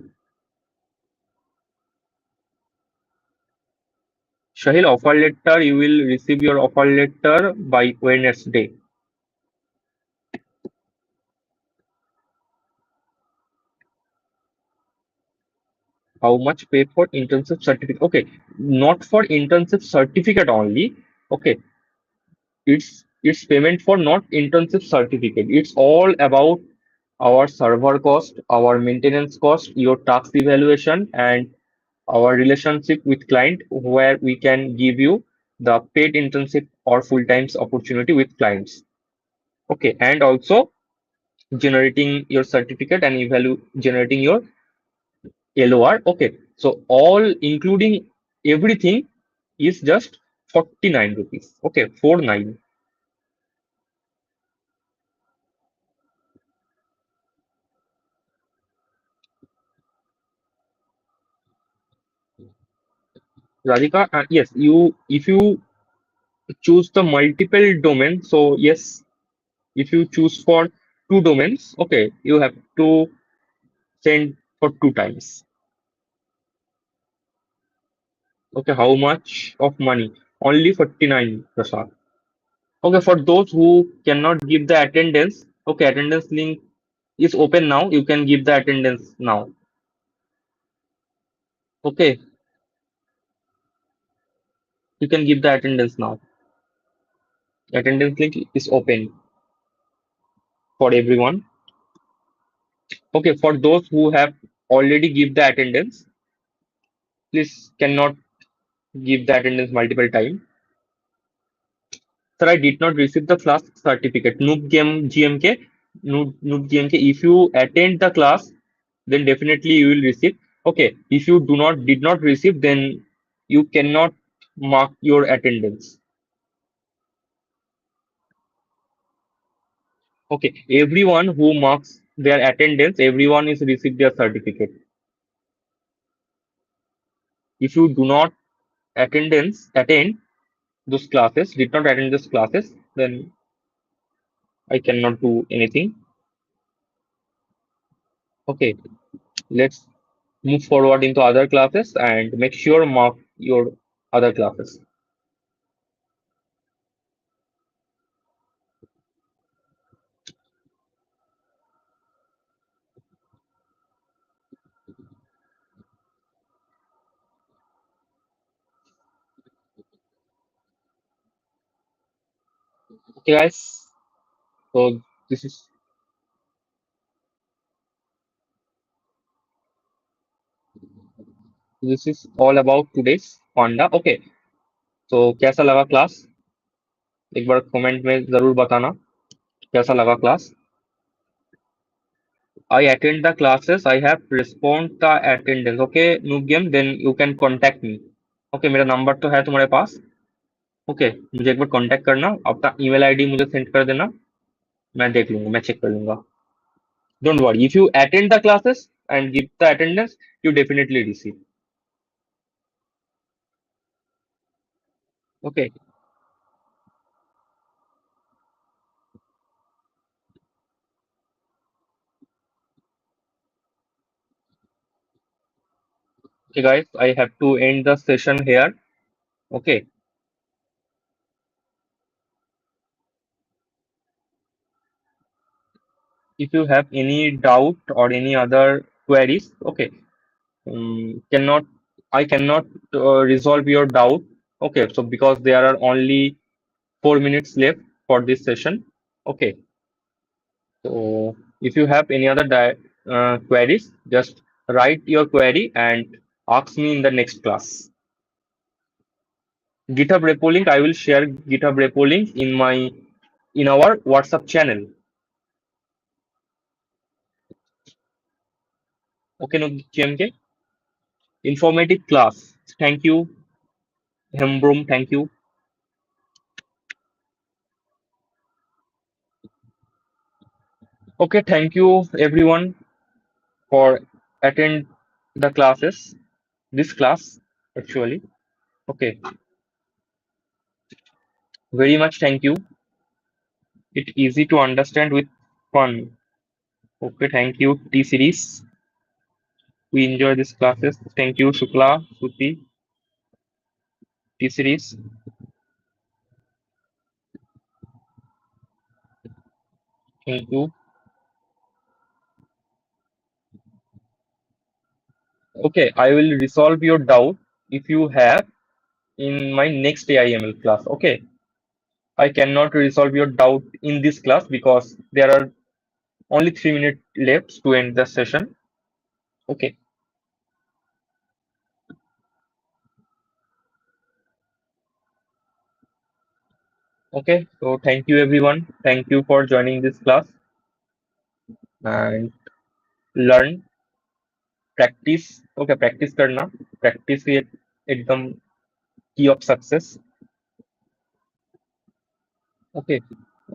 S1: Shahil, offer letter, you will receive your offer letter by Wednesday. How much pay for internship certificate? Okay, not for internship certificate only. Okay, it's payment for not internship certificate. It's all about our server cost, our maintenance cost, your task evaluation, and our relationship with client, where we can give you the paid internship or full times opportunity with clients. Okay, and also generating your certificate and generating your LOR. Okay, so all including everything is just 49 rupees. Okay, 49. Radhika, yes, you if you choose the multiple domain, so yes, if you choose for two domains, okay, you have to send for two times. Okay, how much of money? Only 49, Prasad. Okay, for those who cannot give the attendance, okay, attendance link is open now. You can give the attendance now. Okay, you can give the attendance now. Attendance link is open for everyone. Okay, for those who have already give the attendance, please cannot give the attendance multiple time. Sir, I did not receive the class certificate. Noob game GMK, Noob GMK. If you attend the class, then definitely you will receive. Okay, if you did not receive, then you cannot mark your attendance. Okay, everyone who marks their attendance, everyone is received their certificate. If you do not attend those classes, did not attend those classes, then I cannot do anything. Okay, let's move forward into other classes and make sure mark your other classes. Okay, guys. So this is this is all about today's Panda. Okay, so कैसा लगा class? एक बार comment में जरूर बताना कैसा लगा class. I attend the classes. I have respond the attendance. Okay, noob game. Then you can contact me. Okay, मेरा number तो है तुम्हारे पास. ओके, मुझे एक बार कांटेक्ट करना, अपना ईमेल आईडी मुझे सेंड कर देना, मैं देख लूंगा, मैं चेक कर लूंगा. Don't worry. If you attend the classes and give the attendance, you definitely receive. Okay. Okay, guys. I have to end the session here. Okay. If you have any doubt or any other queries, okay, cannot I cannot resolve your doubt. Okay, so because there are only 4 minutes left for this session. Okay, so if you have any other queries, just write your query and ask me in the next class. GitHub repo link, I will share GitHub repo link in our WhatsApp channel. Okay, no GMK. Informative class. Thank you, Hembrom. Thank you. Okay, thank you everyone for attend the classes. This class actually. Okay, very much thank you. It easy to understand with fun. Okay, thank you, T series. We enjoy these classes. Thank you, Shukla, Suti, T series. Thank you. Okay, I will resolve your doubt if you have in my next AIML class. Okay, I cannot resolve your doubt in this class because there are only 3 minutes left to end the session. Okay, okay. So thank you everyone. Thank you for joining this class and learn, practice. Okay, practice करना. Practice ही एकदम key of success. Okay.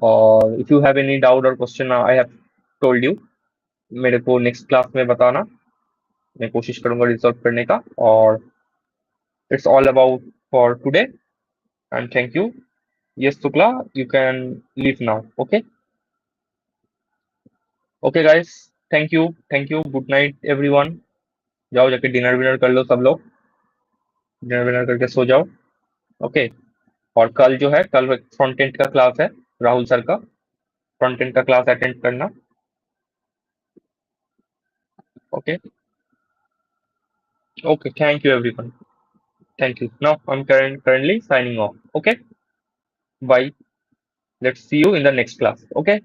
S1: और if you have any doubt or question, I have told you. मेरे को next class में बताना. मैं कोशिश करूंगा रिजॉल्व करने का. और it's all about for today. And thank you. Yes, Sukla, you can leave now. Okay. Okay, guys. Thank you. Thank you. Good night, everyone. जाओ जाके डिनर विनर कर लो सब लोग. डिनर विनर करके सो जाओ. ओके. और कल जो है कल फ्रंट एंड का क्लास है राहुल सर का. फ्रंट एंड का क्लास अटेंड करना. Okay. Okay. Thank you everyone. Thank you. Now I'm currently signing off. Okay. Bye. Let's see you in the next class. Okay.